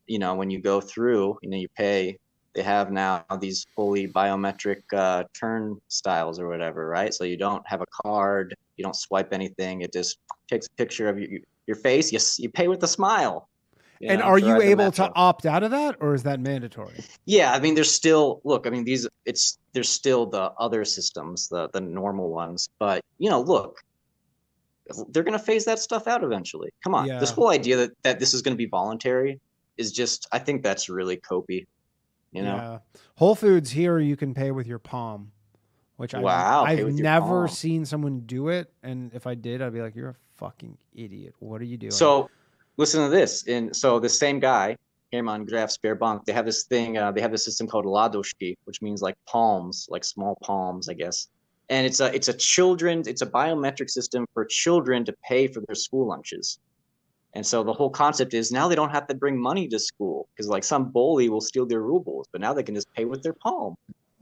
C: you know, when you go through, you know, you pay, they have now these fully biometric turnstiles or whatever, right? So you don't have a card, you don't swipe anything. It just takes a picture of your face. You pay with a smile.
B: And are you able to opt out of that, or is that mandatory?
C: Yeah, I mean, there's still, look, I mean, there's still the other systems, the normal ones, but, you know, look, they're going to phase that stuff out eventually. Come on.
B: Yeah.
C: This whole idea that this is going to be voluntary is just, I think that's really copy, you know?
B: Yeah. Whole Foods here, you can pay with your palm, which
C: Wow, pay
B: I've
C: with your
B: never
C: palm.
B: seen someone do it. And if I did, I'd be like, you're a fucking idiot. What are you doing?
C: So listen to this. So the same guy, Herman Graf Sberbank, they have this thing, they have this system called Ladoshki, which means like palms, like small palms, I guess. And it's a biometric system for children to pay for their school lunches. And so the whole concept is now they don't have to bring money to school because like some bully will steal their rubles, but now they can just pay with their palm.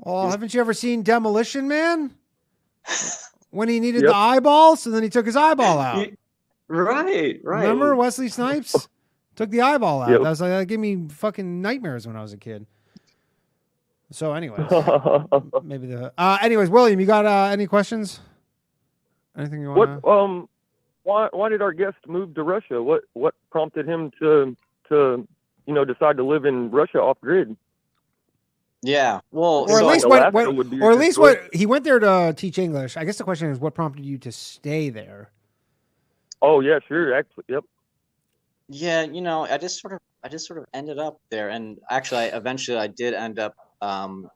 B: Oh, haven't you ever seen Demolition Man? When he needed
D: Yep.
B: the eyeball, so then he took his eyeball out.
C: Right.
B: Remember Wesley Snipes? Took the eyeball out.
D: Yep.
B: That gave me fucking nightmares when I was a kid. So anyways, maybe anyways, William, you got any questions? Anything you want to...
D: Why did our guest move to Russia? What prompted him to decide to live in Russia off grid?
C: Yeah. Well,
B: Or at
D: So,
B: least
D: like,
B: what,
D: Alaska would be
B: or at
D: your
B: least
D: choice.
B: what he went there to teach English. I guess the question is, what prompted you to stay there?
D: Oh yeah, sure. Actually, yep.
C: yeah, I just sort of ended up there, and actually, eventually, I did end up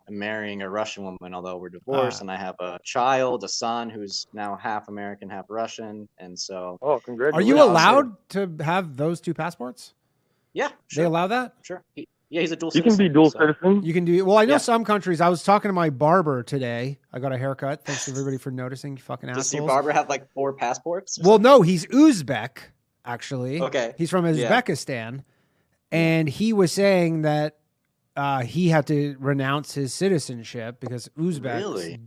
C: marrying a Russian woman, although we're divorced, and I have a child, a son who's now half American, half Russian, and so
D: Oh,
B: Are
D: congratulations.
B: you
C: Yeah,
B: allowed to have those two passports?
C: yeah,
B: They
C: sure,
B: allow that?
C: sure. He's a dual
D: You can
C: citizen.
D: be dual
C: so-
D: citizen.
B: You can do. Well, I know
C: Yeah.
B: some countries. I was talking to my barber today. I got a haircut. Thanks to everybody for noticing. You fucking
C: Does your
B: assholes.
C: barber have like 4 passports? or
B: Well, no, he's Uzbek, actually.
C: Okay.
B: He's from
C: Yeah.
B: Uzbekistan. And he was saying that he had to renounce his citizenship because Uzbeks
C: Really?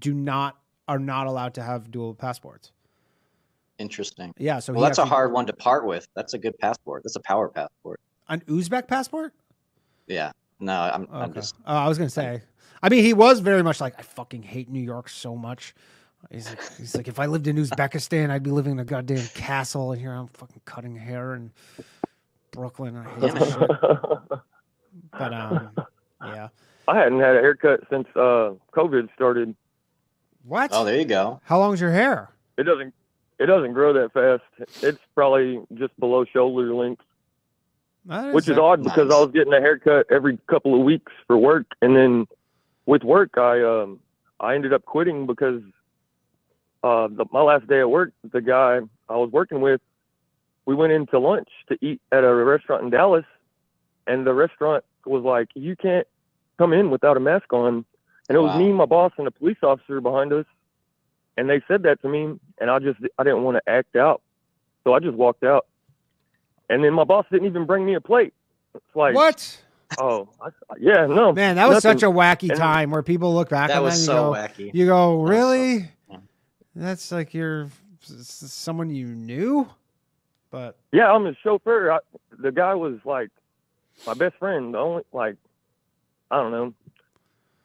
B: are not allowed to have dual passports.
C: Interesting.
B: Yeah, so
C: Well,
B: he
C: that's a
B: actually-
C: hard one to part with. That's a good passport. That's a power passport.
B: An Uzbek passport?
C: Yeah. No, I'm
B: Okay.
C: just.
B: I was gonna say. I mean, he was very much like, I fucking hate New York so much. He's like, if I lived in Uzbekistan, I'd be living in a goddamn castle, and here I'm fucking cutting hair in Brooklyn. I hate this shit. But yeah.
D: I hadn't had a haircut since COVID started.
B: What?
C: Oh, there you go.
B: How long's your hair?
D: It doesn't grow that fast. It's probably just below shoulder length, which is odd because
C: Nice.
D: I was getting a haircut every couple of weeks for work, and then with work I ended up quitting because my last day at work, the guy I was working with, we went into lunch to eat at a restaurant in Dallas, and the restaurant was like, you can't come in without a mask on. And it was
C: Wow.
D: me, my boss, and a police officer behind us. And they said that to me, and I didn't want to act out. So I just walked out. And then my boss didn't even bring me a plate. It's like,
B: What?
D: oh, yeah, no.
B: Man, that was
D: nothing.
B: such a wacky
D: And-
B: time where people look back
C: That
B: on that
C: was
B: and
C: so
B: you go,
C: wacky.
B: you go,
C: was so-
B: really?
C: yeah.
B: That's like you're someone you knew? But
D: Yeah, I'm his chauffeur. The guy was like my best friend. The only, like, I don't know.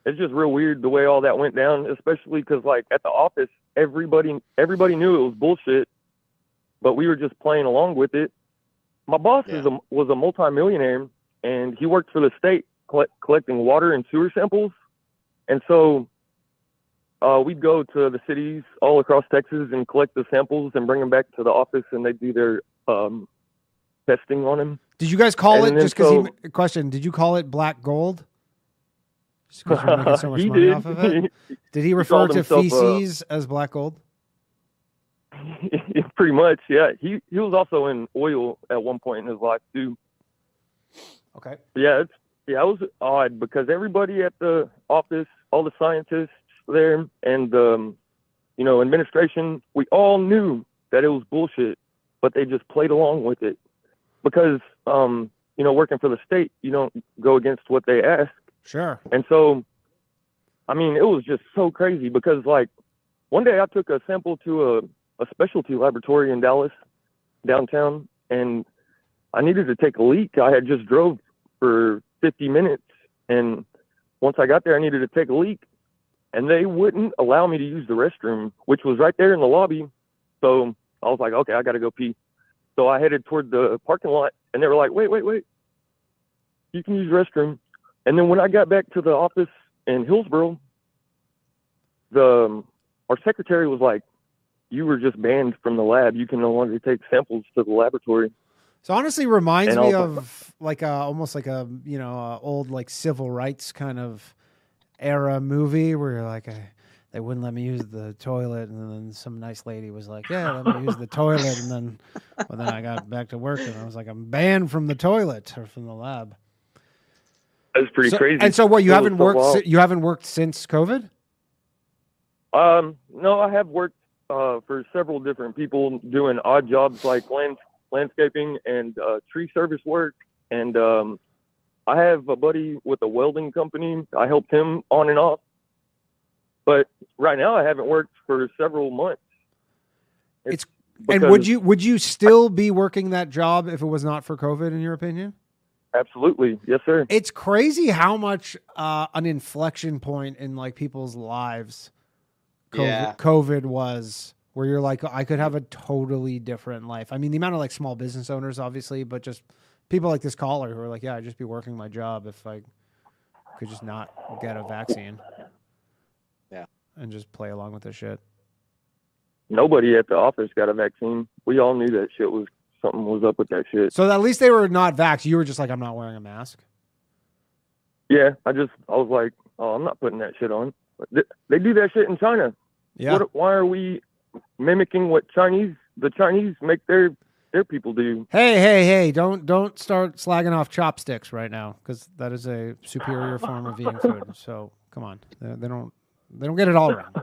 D: It's just real weird the way all that went down, especially because like at the office, everybody knew it was bullshit, but we were just playing along with it. My boss was a multimillionaire, and he worked for the state collecting water and sewer samples. And so we'd go to the cities all across Texas and collect the samples and bring them back to the office, and they'd do their testing on them.
B: did you guys call
D: And
B: it
D: then
B: just because question, did you call it black gold? Just because you're making so much
D: He
B: money
D: did.
B: off of it? Did he refer
D: called
B: to
D: himself,
B: feces as black gold?
D: Pretty much, yeah. He was also in oil at one point in his life too.
B: Okay.
D: Yeah, it was odd because everybody at the office, all the scientists there, and administration, we all knew that it was bullshit, but they just played along with it because working for the state, you don't go against what they ask.
B: Sure.
D: And so, I mean, it was just so crazy because, like, one day I took a sample to a specialty laboratory in Dallas, downtown, and I needed to take a leak. I had just drove for 50 minutes, and once I got there, I needed to take a leak, and they wouldn't allow me to use the restroom, which was right there in the lobby. So I was like, okay, I got to go pee. So I headed toward the parking lot, and they were like, wait. You can use the restroom. And then when I got back to the office in Hillsboro, our secretary was like, you were just banned from the lab. You can no longer take samples to the laboratory.
B: So honestly reminds
D: And I
B: me
D: was
B: of like almost like a, old like civil rights kind of era movie where you're like, they wouldn't let me use the toilet, and then some nice lady was like, "Yeah, let me use the toilet," and then, well, then I got back to work, and I was like, "I'm banned from the toilet or from the lab."
D: That's pretty crazy.
B: And so, what, you
D: It
B: haven't
D: was so
B: worked?
D: wild.
B: You haven't worked since COVID?
D: No, I have worked for several different people doing odd jobs like landscaping and tree service work. And I have a buddy with a welding company. I helped him on and off. But right now, I haven't worked for several months.
B: And would you still be working that job if it was not for COVID, in your opinion?
D: Absolutely. Yes, sir.
B: It's crazy how much an inflection point in like people's lives COVID was, where you're like, I could have a totally different life. I mean, the amount of like small business owners, obviously, but just people like this caller who are like, yeah, I'd just be working my job if I could just not get a vaccine.
C: Yeah.
B: And just play along with this shit.
D: Nobody at the office got a vaccine. We all knew that something was up with that shit.
B: So at least they were not vaxxed. You were just like, I'm not wearing a mask.
D: Yeah, I was like, oh, I'm not putting that shit on. They do that shit in China.
B: Yeah.
D: Why are we mimicking what the Chinese make their people do?
B: Hey! Don't start slagging off chopsticks right now, because that is a superior form of eating food. So come on, they don't get it all wrong.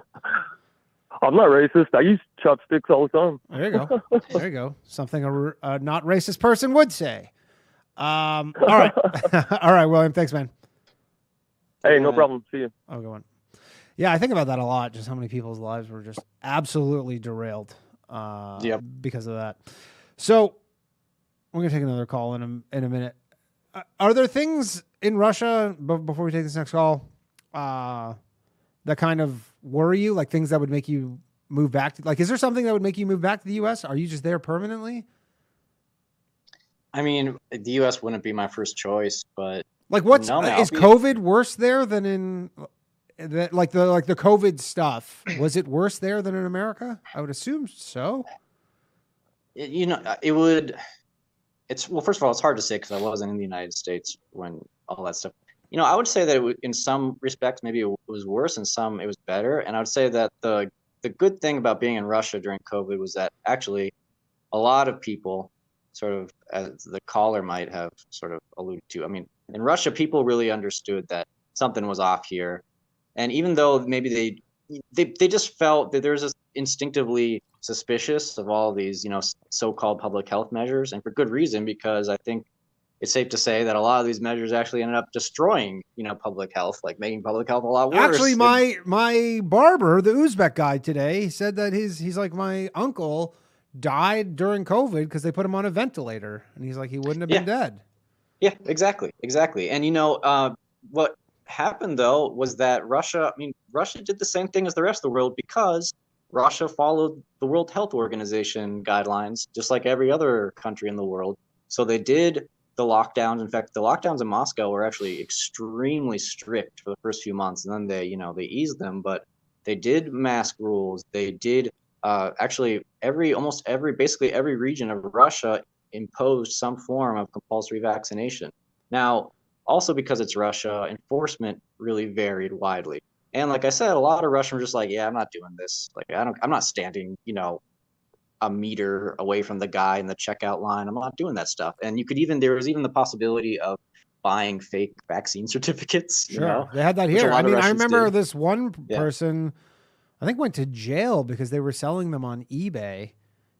D: I'm not racist. I use chopsticks all the time.
B: There you go. There you go. Something a not racist person would say. All right. All right, William. Thanks, man.
D: Hey, no problem. See you.
B: Oh, go on. Yeah, I think about that a lot, just how many people's lives were just absolutely derailed because of that. So we're going to take another call in a minute. Are there things in Russia, before we take this next call, that kind of worry you, like things that would make you move back? Is there something that would make you move back to the U.S.? Are you just there permanently?
C: I mean, the U.S. wouldn't be my first choice, but
B: like, is COVID worse there than in the COVID stuff? Was it worse there than in America? I would assume so.
C: It would. Well, first of all, it's hard to say because I wasn't in the United States when all that stuff. I would say that in some respects, maybe it was worse, in some it was better. And I would say that the good thing about being in Russia during COVID was that actually a lot of people, sort of as the caller might have sort of alluded to, I mean, in Russia, people really understood that something was off here. And even though maybe they just felt that there's just instinctively suspicious of all these, so-called public health measures, and for good reason, because I think it's safe to say that a lot of these measures actually ended up destroying, public health, like making public health a lot worse.
B: Actually, my barber, the Uzbek guy today, he said that he's like, my uncle died during COVID because they put him on a ventilator, and he's like, he wouldn't have been dead.
C: Yeah, exactly. And what happened though was that Russia did the same thing as the rest of the world, because Russia followed the World Health Organization guidelines, just like every other country in the world. So they did the lockdowns. In fact, the lockdowns in Moscow were actually extremely strict for the first few months, and then they eased them. But they did mask rules. They did basically every region of Russia imposed some form of compulsory vaccination. Now, also because it's Russia, enforcement really varied widely. And like I said, a lot of Russians were just like, yeah, I'm not doing this. Like, I'm not standing, a meter away from the guy in the checkout line. I'm not doing that stuff. And there was even the possibility of buying fake vaccine certificates.
B: Sure. They had that here. I mean, I remember this one person, I think, went to jail because they were selling them on eBay.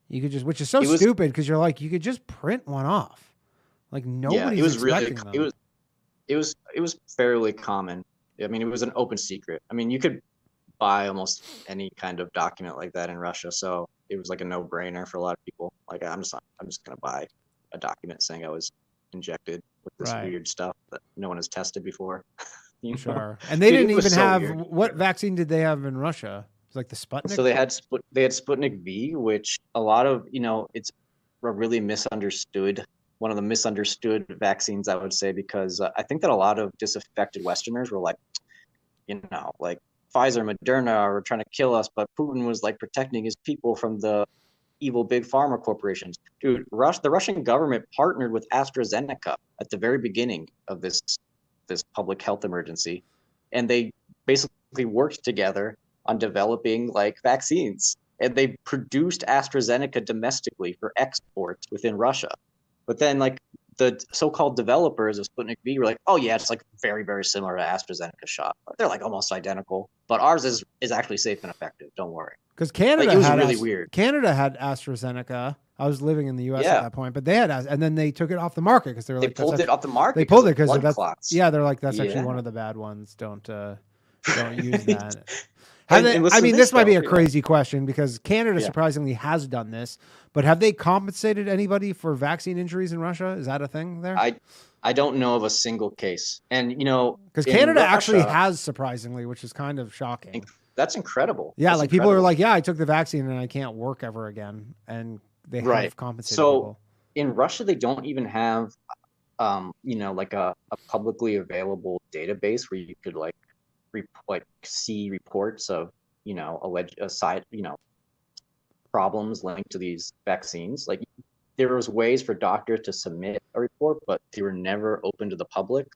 B: You could which is so stupid, because you're like, you could just print one off. Like, nobody's expecting them.
C: It was fairly common. I mean, it was an open secret. I mean, you could buy almost any kind of document like that in Russia, so it was like a no-brainer for a lot of people. Like, I'm just gonna buy a document saying I was injected with this weird stuff that no one has tested before.
B: Sure. And they didn't even have what vaccine did they have in Russia? It's like the Sputnik.
C: So they had Sputnik V, which a lot of it's a really misunderstood. One of the misunderstood vaccines, I would say, because I think that a lot of disaffected Westerners were like, like Pfizer, Moderna are trying to kill us, but Putin was like protecting his people from the evil big pharma corporations. Dude, the Russian government partnered with AstraZeneca at the very beginning of this public health emergency, and they basically worked together on developing like vaccines, and they produced AstraZeneca domestically for export within Russia. But then like the so-called developers of Sputnik V were like, oh yeah, it's like very, very similar to AstraZeneca shot. They're like almost identical, but ours is actually safe and effective. Don't worry.
B: Because Canada
C: Like, it was
B: had
C: really weird.
B: Canada had AstraZeneca. I was living in the U.S.
C: Yeah.
B: at that point, but they had, and then they took it off the market because they were
C: They
B: like,
C: pulled it off the market.
B: they pulled it
C: because
B: because that's
C: clots.
B: yeah, they're like that's actually
C: Yeah.
B: one of the bad ones. Don't use that.
C: And listen
B: I
C: to
B: mean,
C: this,
B: this might be
C: though,
B: a
C: yeah.
B: crazy question because Canada
C: Yeah.
B: surprisingly has done this, but have they compensated anybody for vaccine injuries in Russia? Is that a thing there?
C: I don't know of a single case, and you know,
B: Because
C: in
B: Canada actually
C: Russia,
B: has, surprisingly, which is kind of shocking.
C: that's incredible.
B: Yeah,
C: That's
B: like people are
C: incredible.
B: like, yeah, I took the vaccine and I can't work ever again, and they
C: Right.
B: have compensated
C: So
B: people.
C: in Russia, they don't even have, you know, like a publicly available database where you could like see reports of, you know, alleged problems linked to these vaccines. Like there was ways for doctors to submit a report, but they were never open to the public.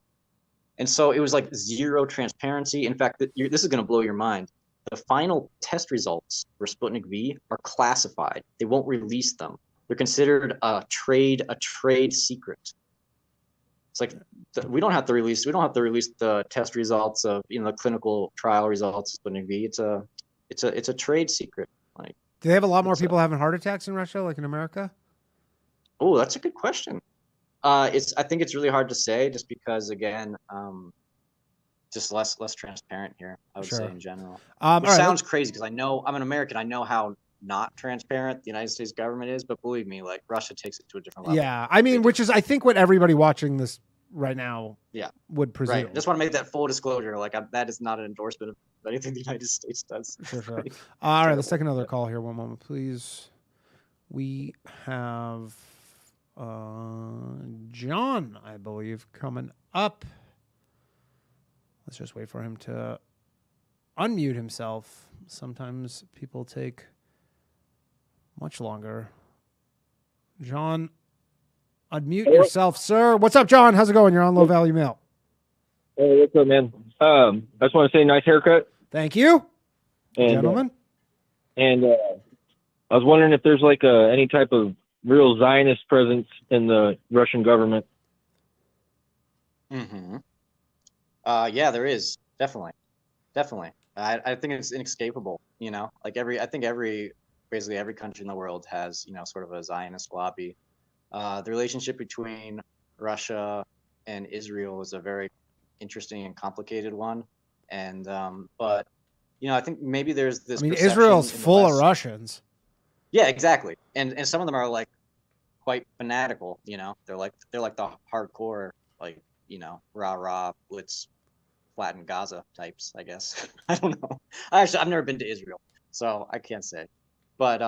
C: And so it was like zero transparency. In fact, this is going to blow your mind. The final test results for Sputnik V are classified. They won't release them. They're considered a trade secret. It's like we don't have to release the test results of, you know, the clinical trial results of Sputnik V. It's a trade secret. Like,
B: Do they have a lot more people having heart attacks in Russia, like in America?
C: oh, that's a good question. I think it's really hard to say, just because again, just less transparent here, I would say, in general. Which
B: all right,
C: sounds crazy because I know I'm an American. I know how not transparent the United States government is, but believe me, like Russia takes it to a different level.
B: Yeah, I mean, which is I think what everybody watching this right now would presume.
C: Right. Just want to make that full disclosure. Like that is not an endorsement of anything the United States does.
B: Sure. All right, let's take another call here. One moment, please. We have John, I believe, coming up. Let's just wait for him to unmute himself. Sometimes people take much longer. John, unmute yourself, sir. What's up, John? How's it going? You're on Low Value Mail.
E: Hey, what's up, man? I just want to say nice haircut.
B: Thank you,
E: And,
B: gentlemen.
E: I was wondering if there's like any type of real Zionist presence in the Russian government.
C: Mm-hmm. Yeah, there is definitely. I think it's inescapable. You know, like basically every country in the world has, you know, sort of a Zionist lobby. The relationship between Russia and Israel is a very interesting and complicated one, and but you know, I think maybe there's this.
B: I mean,
C: perception
B: Israel's
C: in the
B: full of
C: West.
B: Russians.
C: Yeah, exactly, and some of them are like quite fanatical. You know, they're like the hardcore, like, you know, rah, let's flatten Gaza types, I guess. I don't know. I've never been to Israel, so I can't say. But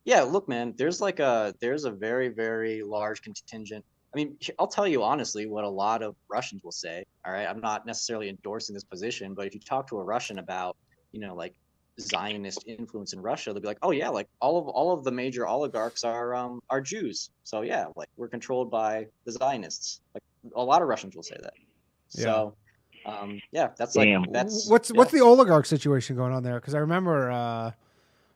C: yeah, look, man, there's a very, very large contingent. I mean, I'll tell you honestly what a lot of Russians will say. All right, I'm not necessarily endorsing this position, but if you talk to a Russian about, you know, like Zionist influence in Russia, they'll be like, oh yeah, like all of the major oligarchs are Jews. So yeah, like we're controlled by the Zionists. Like a lot of Russians will say that.
B: Yeah.
C: So yeah, that's
E: Damn.
C: like that's
B: What's the oligarch situation going on there? Because I remember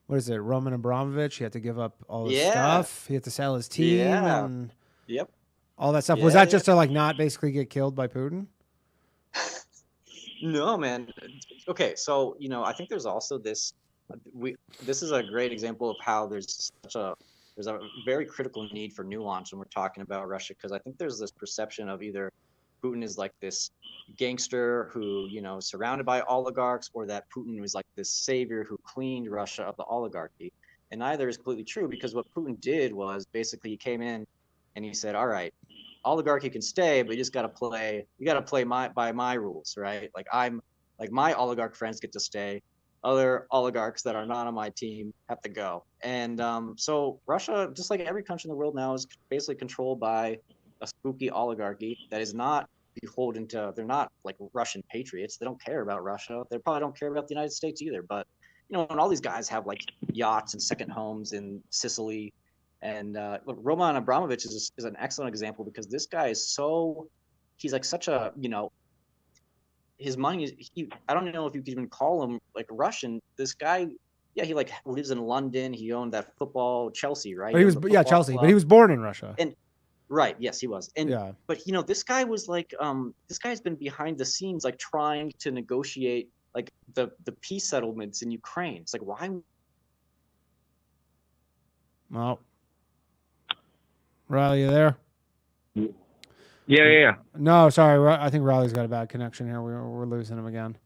B: what is it, Roman Abramovich? He had to give up all his stuff. He had to sell his team and
C: yep.
B: all that stuff.
C: Yeah,
B: Was that just to like not basically get killed by Putin?
C: No, man. Okay, so you know, I think there's also this. This is a great example of how there's a very critical need for nuance when we're talking about Russia, because I think there's this perception of either Putin is like this gangster who, you know, surrounded by oligarchs, or that Putin was like this savior who cleaned Russia of the oligarchy. And neither is completely true, because what Putin did was basically he came in and he said, all right, oligarchy can stay, but you got to play by my rules, right? Like my oligarch friends get to stay. Other oligarchs that are not on my team have to go. And so Russia, just like every country in the world now, is basically controlled by a spooky oligarchy that is not beholden to, they're not like Russian patriots. They don't care about Russia. They probably don't care about the United States either. But, you know, and all these guys have like yachts and second homes in Sicily. And look, Roman Abramovich is an excellent example, because this guy is he's like such a, you know, his money is I don't know if you could even call him like Russian. This guy, yeah, he like lives in London. He owned that football Chelsea, right?
B: But he was Chelsea, but he was born in Russia.
C: And right, yes, he was. And
B: yeah,
C: but this guy was like this guy's been behind the scenes like trying to negotiate like the peace settlements in Ukraine. It's like, why?
B: well, Riley, you there?
E: Yeah.
B: No, sorry. I think Riley's got a bad connection here. We're losing him again.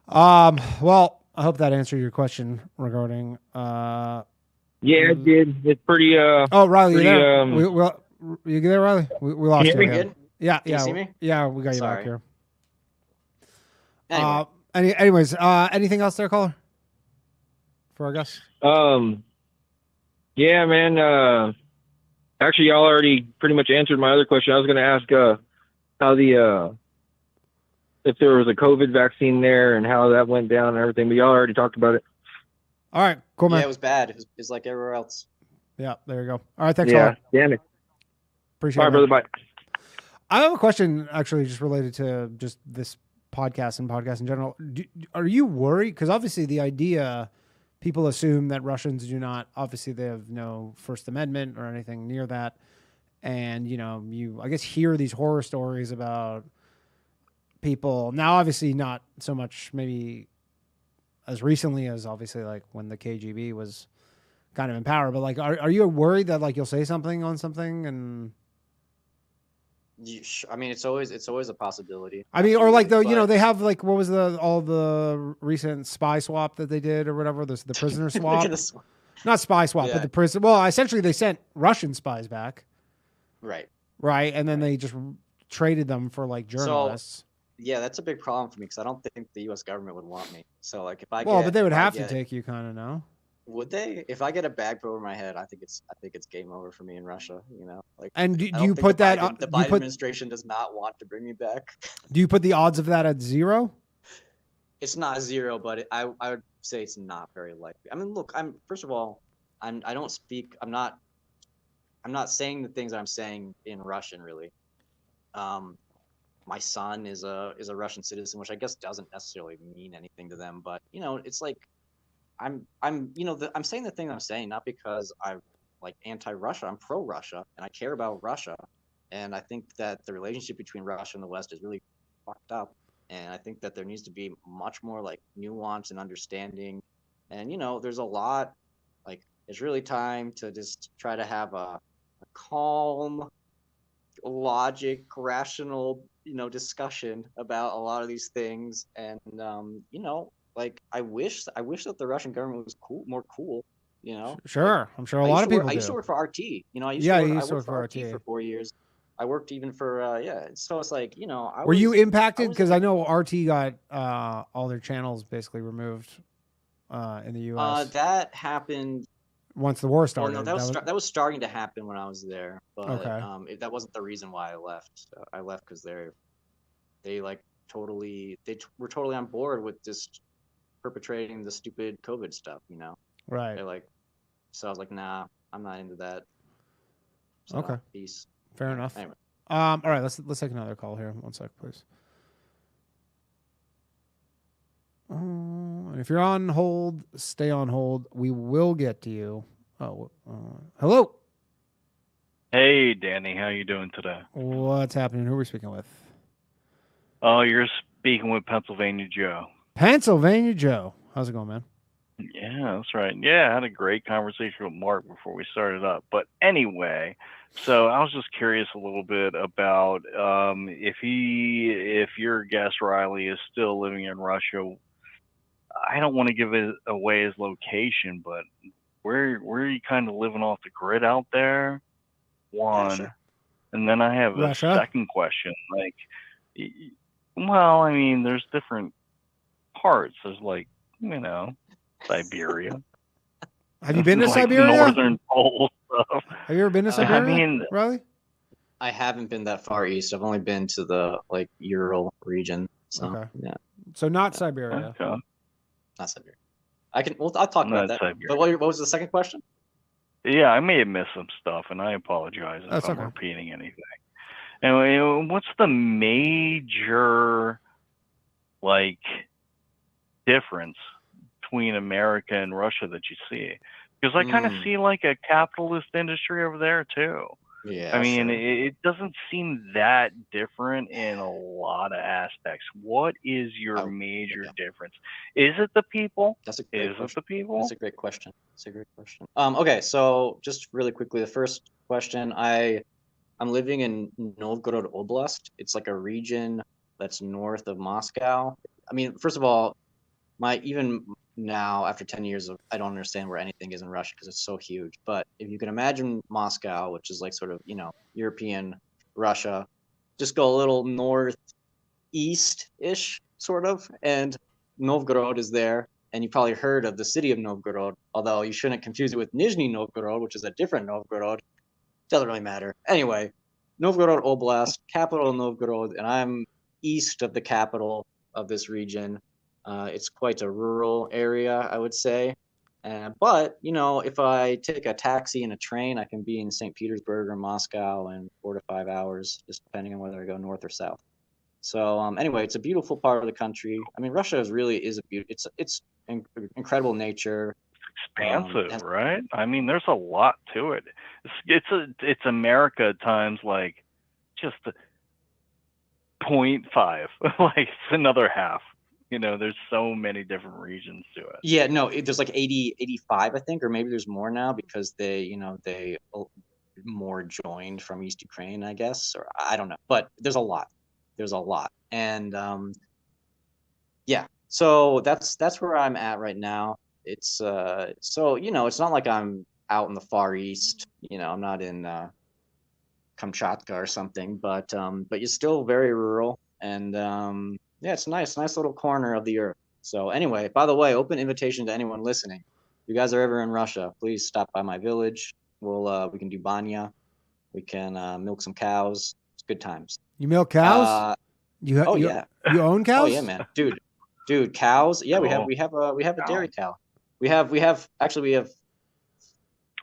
B: Well, I hope that answered your question regarding.
E: Yeah, it did. It's pretty.
B: Oh, Riley,
E: pretty,
B: you there? You there, Riley? We lost you.
C: Good?
B: Yeah,
C: Can you see me?
B: Yeah, we got you
C: Sorry.
B: back here.
C: Anyway.
B: Anyways, anything else there, caller? For our guests?
E: Yeah, man. Actually, y'all already pretty much answered my other question. I was going to ask how if there was a COVID vaccine there and how that went down and everything, but y'all already talked about it.
B: All right, cool, man.
C: Yeah, it was bad. It was like everywhere else.
B: Yeah, there you go. All right, thanks,
E: Yeah,
B: caller.
E: damn it.
B: Appreciate
E: All
B: it.
E: right, brother, bye.
B: I have a question actually just related to just this podcast and podcasts in general. Are you worried? Because obviously the idea, people assume that Russians do not, obviously they have no First Amendment or anything near that. And, you, I guess, hear these horror stories about people. Now, obviously not so much maybe as recently as obviously like when the KGB was kind of in power. But like, are you worried that like you'll say something on something and...
C: I mean, it's always a possibility.
B: I mean, or like they have like what was all the recent spy swap that they did or whatever, the prisoner swap, not spy swap, but the prison. Well, essentially they sent Russian spies back, right, and then they just traded them for like journalists.
C: So, yeah, that's a big problem for me because I don't think the U.S. government would want me. So like if I
B: but they would have to take you, kind of, no?
C: Would they? If I get a bag put over my head, I think it's game over for me in Russia. Like.
B: And do you put that?
C: The Biden administration does not want to bring me back. Do
B: you put the odds of that at 0?
C: It's not 0, but I would say it's not very likely. I mean, look, first of all, I don't speak. I'm not saying the things I'm saying in Russian really. My son is a Russian citizen, which I guess doesn't necessarily mean anything to them, but it's like. I'm saying the thing I'm saying not because I'm like anti-Russia. I'm pro-Russia and I care about Russia, and I think that the relationship between Russia and the West is really fucked up, and I think that there needs to be much more like nuance and understanding, and there's a lot like it's really time to just try to have a calm, logic, rational discussion about a lot of these things, and like I wish that the Russian government was more cool,
B: Sure, I'm sure a lot of people.
C: I used to work for RT. I used to work for RT for 4 years. I worked even for So it's like
B: Were you impacted? Because I know RT got all their channels basically removed in the U.S.
C: That happened
B: once the war started.
C: Well, no, that was starting to happen when I was there, but
B: okay.
C: That wasn't the reason why I left. I left because they like totally were totally on board with just perpetrating the stupid COVID stuff,
B: Right.
C: They're like, so I was like, nah, I'm not into that. So,
B: okay.
C: Peace.
B: Fair enough.
C: Anyway.
B: All right, let's take another call here. 1 sec, please. And if you're on hold, stay on hold. We will get to you. Hello.
F: Hey, Danny, how you doing today?
B: What's happening? Who are we speaking with?
F: Oh, you're speaking with Pennsylvania Joe.
B: Pennsylvania Joe. How's it going, man?
F: Yeah, that's right. Yeah, I had a great conversation with Mark before we started up. But anyway, so I was just curious a little bit about if your guest Riley is still living in Russia. I don't want to give away his location, but where are you kind of living off the grid out there? One,
C: yeah, sure.
F: And then I have a second question. Like, well, I mean, there's different parts. There's like, Siberia.
B: Have you been to Siberia?
F: Northern Pole stuff.
B: Have you ever been to Siberia, Riley?
C: I haven't been that far east. I've only been to the Ural region. So,
B: okay.
C: Yeah.
B: So not Siberia.
F: Okay.
C: Not Siberia. I'll talk about that.
F: Siberia.
C: But what was the second question?
F: Yeah, I may have missed some stuff, and I apologize if I'm repeating anything. Anyway, what's the major like difference between America and Russia that you see, because I kind of see like a capitalist industry over there too.
C: Yeah,
F: I mean,
C: sure.
F: it doesn't seem that different in a lot of aspects. What is your major difference? Is it the people?
C: That's a great
F: Is
C: question.
F: it the people?
C: That's a great question. That's a great question. Okay, so just really quickly, the first question, I'm living in Novgorod Oblast. It's like a region that's north of Moscow. I mean, first of all, even now after 10 years of, I don't understand where anything is in Russia because it's so huge. But if you can imagine Moscow, which is like sort of, European Russia, just go a little northeast-ish sort of, and Novgorod is there. And you probably heard of the city of Novgorod, although you shouldn't confuse it with Nizhny Novgorod, which is a different Novgorod. Doesn't really matter. Anyway, Novgorod Oblast, capital of Novgorod, and I'm east of the capital of this region. It's quite a rural area, I would say. But, if I take a taxi and a train, I can be in St. Petersburg or Moscow in 4 to 5 hours, just depending on whether I go north or south. So anyway, it's a beautiful part of the country. I mean, Russia is a beautiful. It's incredible nature.
F: Expansive, right? I mean, there's a lot to it. It's America times like just 0.5, like it's another half. There's so many different regions to it.
C: Yeah, no, there's like 85, I think, or maybe there's more now because they more joined from East Ukraine, I guess, or I don't know. But there's a lot. And yeah, so that's where I'm at right now. It's so it's not like I'm out in the Far East. I'm not in Kamchatka or something, but you're still very rural, and yeah, it's nice little corner of the earth. So anyway, by the way, open invitation to anyone listening. If you guys are ever in Russia, please stop by my village. We can do banya, we can milk some cows. It's good times.
B: You milk cows?
C: Yeah.
B: You own cows?
C: Oh yeah, man, dude, cows. Yeah, we have a dairy cow. We have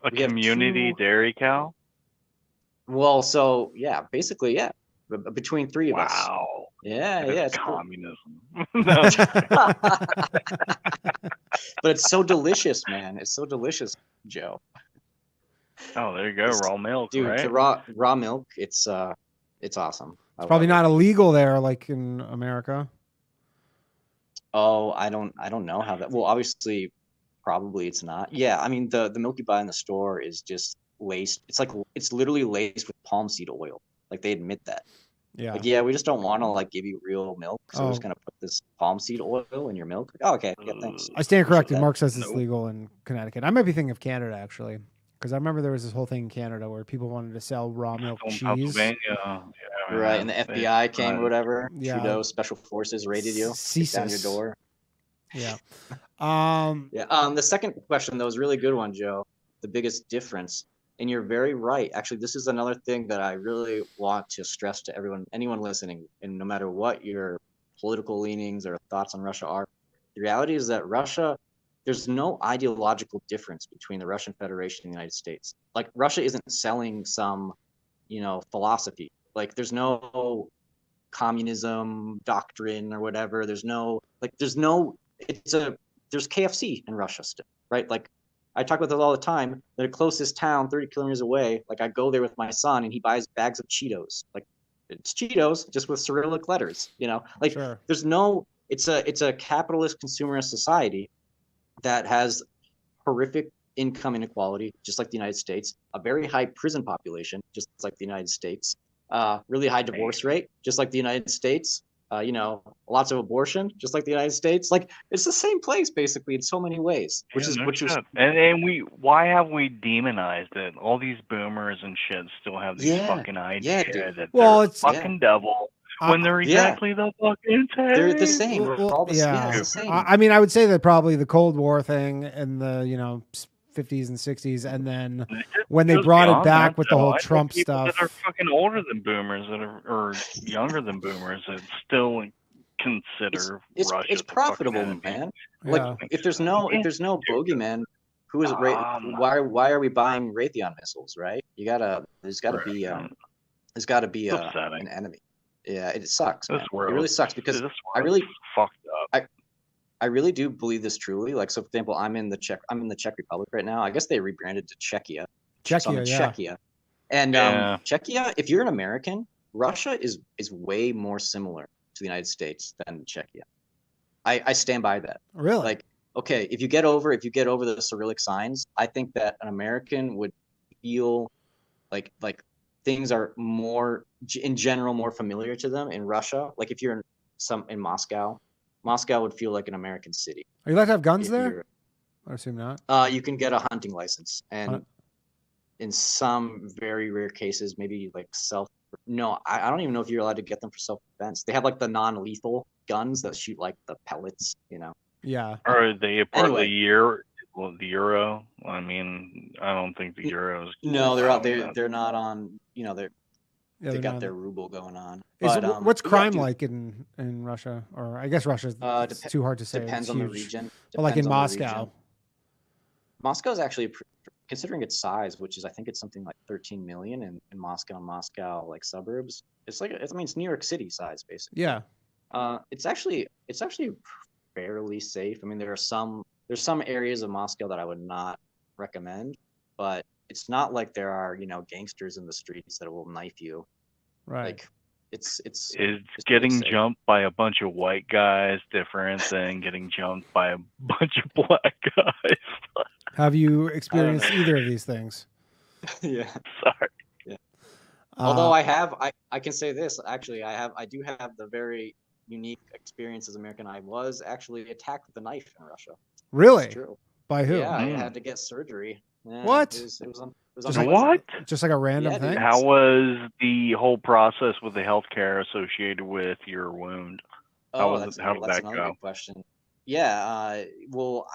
F: a community dairy cow.
C: Well, so yeah, basically, yeah, between three of us.
F: Wow.
C: Yeah, it's
F: communism.
C: But it's so delicious, man. It's so delicious, Joe.
F: Oh, there you go, raw milk,
C: dude.
F: right?
C: The raw milk, it's awesome.
B: It's probably not illegal there, like in America.
C: Oh, I don't know how that. Well, obviously, probably it's not. Yeah, I mean the milk you buy in the store is just laced. It's literally laced with palm seed oil. Like they admit that.
B: Yeah.
C: Like, yeah, we just don't want to give you real milk, so we're just gonna put this palm seed oil in your milk. Oh, okay, yeah, thanks.
B: I stand corrected. Mark says it's legal in Connecticut. I might be thinking of Canada actually, because I remember there was this whole thing in Canada where people wanted to sell raw milk cheese.
C: Right, and the FBI came or whatever.
B: Yeah.
C: Trudeau Special Forces raided you, kicked down your door.
B: Yeah.
C: The second question though is a really good one, Joe. The biggest difference. And you're very right. Actually, this is another thing that I really want to stress to anyone listening, and no matter what your political leanings or thoughts on Russia are, the reality is that there's no ideological difference between the Russian Federation and the United States. Like Russia isn't selling some, philosophy. Like there's no communism doctrine or whatever. There's KFC in Russia still, right? Like I talk about this all the time. The closest town, 30 kilometers away, like I go there with my son and he buys bags of Cheetos. Like it's Cheetos just with Cyrillic letters, Sure. It's a capitalist consumerist society that has horrific income inequality, just like the United States, a very high prison population, just like the United States, really high divorce rate, just like the United States, lots of abortion, just like the United States. Like it's the same place basically in so many ways,
F: and why have we demonized it? All these boomers and shit still have these fucking ideas that they're fucking devil when they're exactly the fucking same.
C: They're the same. It's the same.
B: I mean, I would say that probably the Cold War thing and the 50s and 60s, and then when they brought it back with the whole Trump stuff.
F: That are fucking older than boomers or younger than boomers that still consider Russia.
C: It's profitable, man. Like if there's no bogeyman, who is why are we buying Raytheon missiles, right? There's gotta be an enemy. Yeah, it sucks,
F: This
C: man.
F: world,
C: It really sucks because
F: this
C: I
F: world's
C: really,
F: fucked up.
C: I really do believe this truly. Like, so for example, I'm in the Czech Republic right now. I guess they rebranded to Czechia. So I'm in Czechia. And
F: Yeah.
C: Czechia, if you're an American, Russia is way more similar to the United States than Czechia. I stand by that.
B: Really?
C: Like, okay, if you get over the Cyrillic signs, I think that an American would feel like things are more in general more familiar to them in Russia. Like if you're in Moscow would feel like an American city.
B: Are you allowed to have guns
C: If
B: there? I assume not.
C: you can get a hunting license, and in some very rare cases, maybe like no, I don't even know if you're allowed to get them for self-defense. They have like the non-lethal guns that shoot like the pellets, you know.
B: Yeah.
F: Are they a part
C: Anyway.
F: of the Euro? I mean, I don't think the Euro is.
C: No, they're out. They're not on. You know, they got
B: not.
C: their ruble going on.
B: Is,
C: But,
B: what's
C: yeah,
B: crime
C: dude,
B: like in Russia? Or I guess Russia's it's too hard to say.
C: Depends
B: It's
C: on the
B: huge.
C: region.
B: But like in
C: Depends on the
B: Moscow.
C: region. Moscow is actually, considering its size, which is I think it's something like 13 million in Moscow like suburbs. It's like it's New York City size basically.
B: Yeah.
C: It's actually fairly safe. I mean, there's some areas of Moscow that I would not recommend, but it's not like there are gangsters in the streets that will knife you.
B: Right.
C: Like it's
F: getting
C: safe.
F: jumped by a bunch of white guys different than getting jumped by a bunch of black guys.
B: Have you experienced either of these things?
C: Yeah.
F: Sorry.
C: Yeah. Although I can say this actually, I do have the very unique experience as American. I was actually attacked with a knife in Russia.
B: Really?
C: It's true.
B: By who?
C: Yeah, I had to get surgery. Yeah,
B: What?
C: It was
B: Just
F: what?
B: Just like a random
C: Yeah, dude.
B: thing?
F: How was the whole process with the healthcare associated with your wound? How did that
C: That's
F: go?
C: another good question. Yeah, well,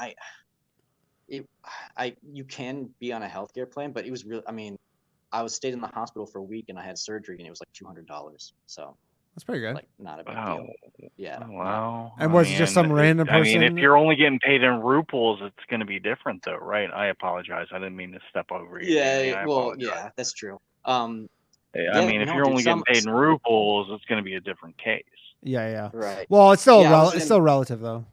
C: you can be on a healthcare plan, but it was really, I mean, I was stayed in the hospital for a week and I had surgery and it was like $200. So
B: that's pretty good.
C: like not a big
F: Wow.
C: deal. Yeah.
F: Wow.
B: And was it just some random person?
F: I mean, if you're only getting paid in rubles, it's going to be different, though, right? I apologize. I didn't mean to step over you.
C: Yeah.
F: I
C: Well,
F: apologize.
C: yeah, that's true.
F: I mean, if you're only getting paid in rubles, it's going to be a different case.
B: Yeah.
C: Right.
B: Well, it's still
C: Yeah,
B: it's still relative though.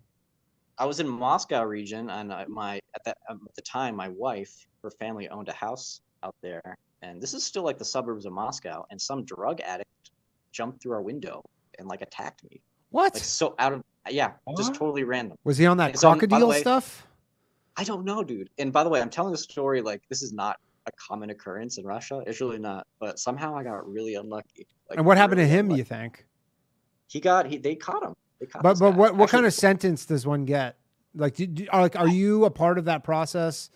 C: I was in Moscow region, and at the time, my wife, her family owned a house out there, and this is still like the suburbs of Moscow. And some drug addict jumped through our window and like attacked me.
B: What?
C: Like just totally random.
B: Was he on that
C: And so, by the
B: crocodile
C: way,
B: stuff?
C: I don't know, dude. And by the way, I'm telling this story like this is not a common occurrence in Russia. It's really not. But somehow I got really unlucky. Like,
B: And what happened to
C: really
B: him?
C: unlucky.
B: You think?
C: They caught him. They caught
B: But
C: this guy.
B: what kind
C: Actually,
B: of sentence does one get? Like, are you a part of that process?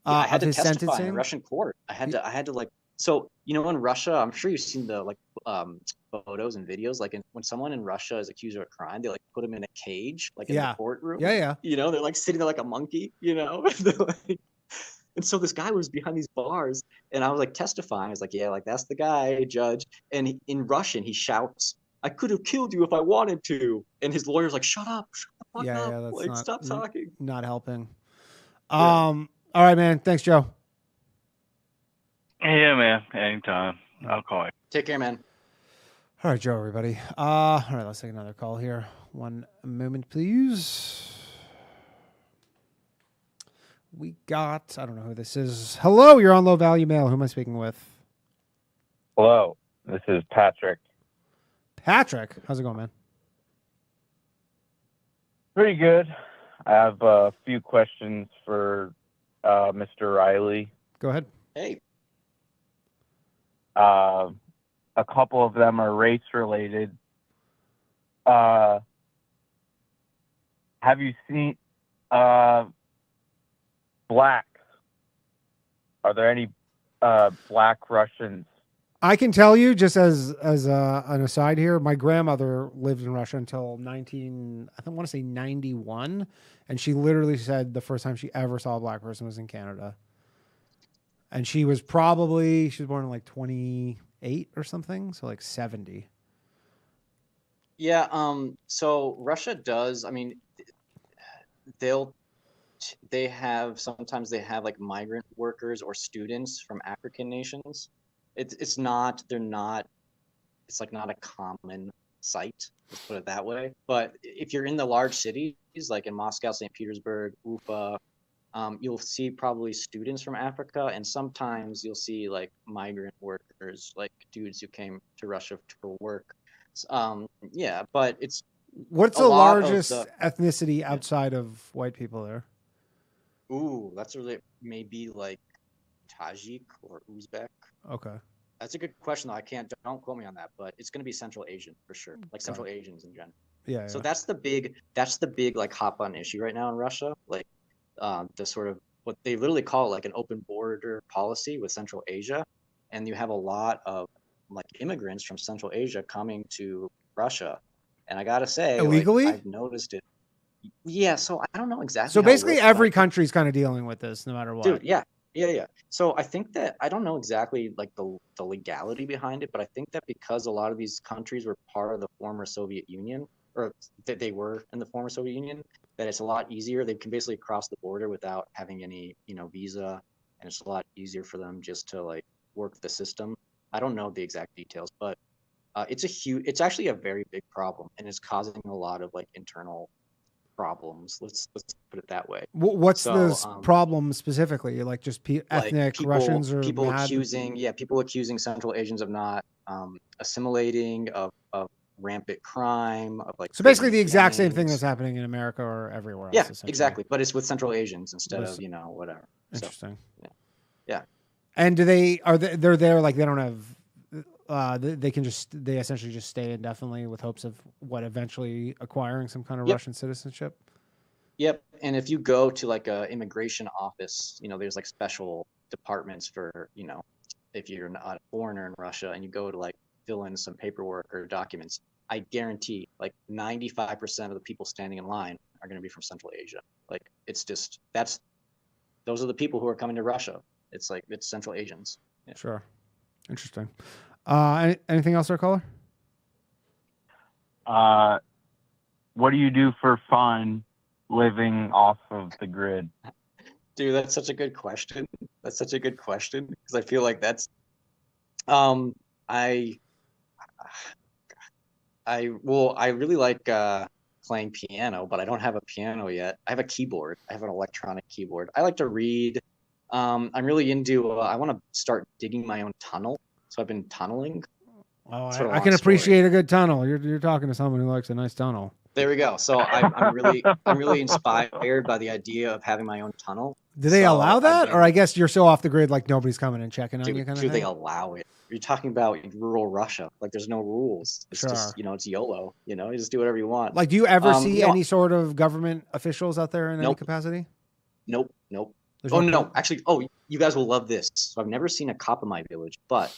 C: Yeah, I had to
B: his
C: testify in a
B: sentencing?
C: Russian court. I had to like. So in Russia, I'm sure you've seen the like photos and videos. Like when someone in Russia is accused of a crime, they like put him in a cage, like in the courtroom.
B: Yeah.
C: They're like sitting there like a monkey. And so this guy was behind these bars, and I was like testifying. I was like, yeah, like that's the guy, judge. And in Russian, he shouts, "I could have killed you if I wanted to." And his lawyer's like, "Shut up, shut the fuck up,
B: That's
C: like
B: not,
C: stop talking."
B: Not helping.
C: Yeah.
B: All right, man. Thanks, Joe.
F: Yeah, man. Anytime. I'll call you.
C: Take care, man.
B: All right, Joe, everybody. All right, let's take another call here. One moment, please. We got, I don't know who this is. Hello, you're on Low Value Mail. Who am I speaking with?
G: Hello, this is Patrick.
B: Patrick, how's it going, man?
G: Pretty good. I have a few questions for Mr. Riley.
B: Go ahead.
C: Hey.
G: A couple of them are race related. Have you seen blacks? Are there any black Russians?
B: I can tell you, just as an aside here, my grandmother lived in Russia until I want to say 91, and she literally said the first time she ever saw a black person was in Canada. And she was born in like 28 or something, so like 70.
C: Yeah, so Russia does, I mean, sometimes they have like migrant workers or students from African nations. They're not it's like not a common sight. Let's put it that way. But if you're in the large cities like in Moscow, St. Petersburg, Ufa, you'll see probably students from Africa, and sometimes you'll see like migrant workers, like dudes who came to Russia for work. Yeah, but it's
B: What's
C: a
B: the
C: lot of
B: largest
C: the-
B: ethnicity outside of white people there?
C: ooh, that's really maybe like Tajik or Uzbek.
B: Okay.
C: That's a good question though. Don't quote me on that, but it's going to be Central Asian for sure, like Central Asians in general.
B: Yeah.
C: So that's the big like hot button issue right now in Russia. Like the sort of what they literally call it like an open border policy with Central Asia, and you have a lot of like immigrants from Central Asia coming to Russia, and I gotta say,
B: illegally,
C: like, I've noticed it. Yeah, so I don't know exactly.
B: So
C: how it
B: basically,
C: works,
B: every
C: but
B: country's kind of dealing with this, no matter what.
C: dude, yeah. So I think that I don't know exactly like the legality behind it, but I think that because a lot of these countries were part of the former Soviet Union, or that they were in the former Soviet Union, that it's a lot easier. They can basically cross the border without having any, visa, and it's a lot easier for them just to like work the system. I don't know the exact details, but it's actually a very big problem, and it's causing a lot of like internal problems. Let's put it that way.
B: What's
C: So,
B: the problem specifically? Like just ethnic
C: people,
B: Russians or
C: people
B: mad?
C: people accusing Central Asians of not assimilating, of rampant crime, of like
B: So basically,
C: creating
B: the exact same thing
C: gangs.
B: that's happening in America or everywhere else.
C: Yeah,
B: essentially.
C: exactly. But it's with Central Asians instead
B: Was-
C: of whatever. So,
B: Interesting.
C: yeah.
B: And they're there like they don't have they essentially just stay indefinitely with hopes of eventually acquiring some kind of
C: Yep.
B: Russian citizenship.
C: Yep. And if you go to like a immigration office, there's like special departments for, if you're not a foreigner in Russia and you go to like fill in some paperwork or documents, I guarantee like 95% of the people standing in line are going to be from Central Asia. Like it's just those are the people who are coming to Russia. It's like it's Central Asians. Yeah.
B: Sure. Interesting. Anything else, our caller?
G: What do you do for fun living off of the grid?
C: Dude, that's such a good question. Because I feel like that's I really like playing piano, but I don't have a piano yet. I have a keyboard. I have an electronic keyboard. I like to read. I'm really into I want to start digging my own tunnel. So I've been tunneling.
B: Oh,
C: Sort of
B: I
C: long
B: can
C: story.
B: appreciate a good tunnel. You're talking to someone who likes a nice tunnel.
C: There we go. So I'm really inspired by the idea of having my own tunnel.
B: Do they
C: So
B: allow
C: I've
B: that,
C: been-
B: or I guess you're so off the grid, like nobody's coming and checking on you,
C: Dude,
B: kind of
C: they
B: thing?
C: allow it. You're talking about rural Russia. Like there's no rules. It's just,
B: Sure.
C: it's YOLO. You just do whatever you want.
B: Like, do you ever see
C: no.
B: any sort of government officials out there in any
C: Nope.
B: capacity?
C: Nope.
B: There's
C: Oh,
B: no
C: no. Actually, you guys will love this. So I've never seen a cop in my village, but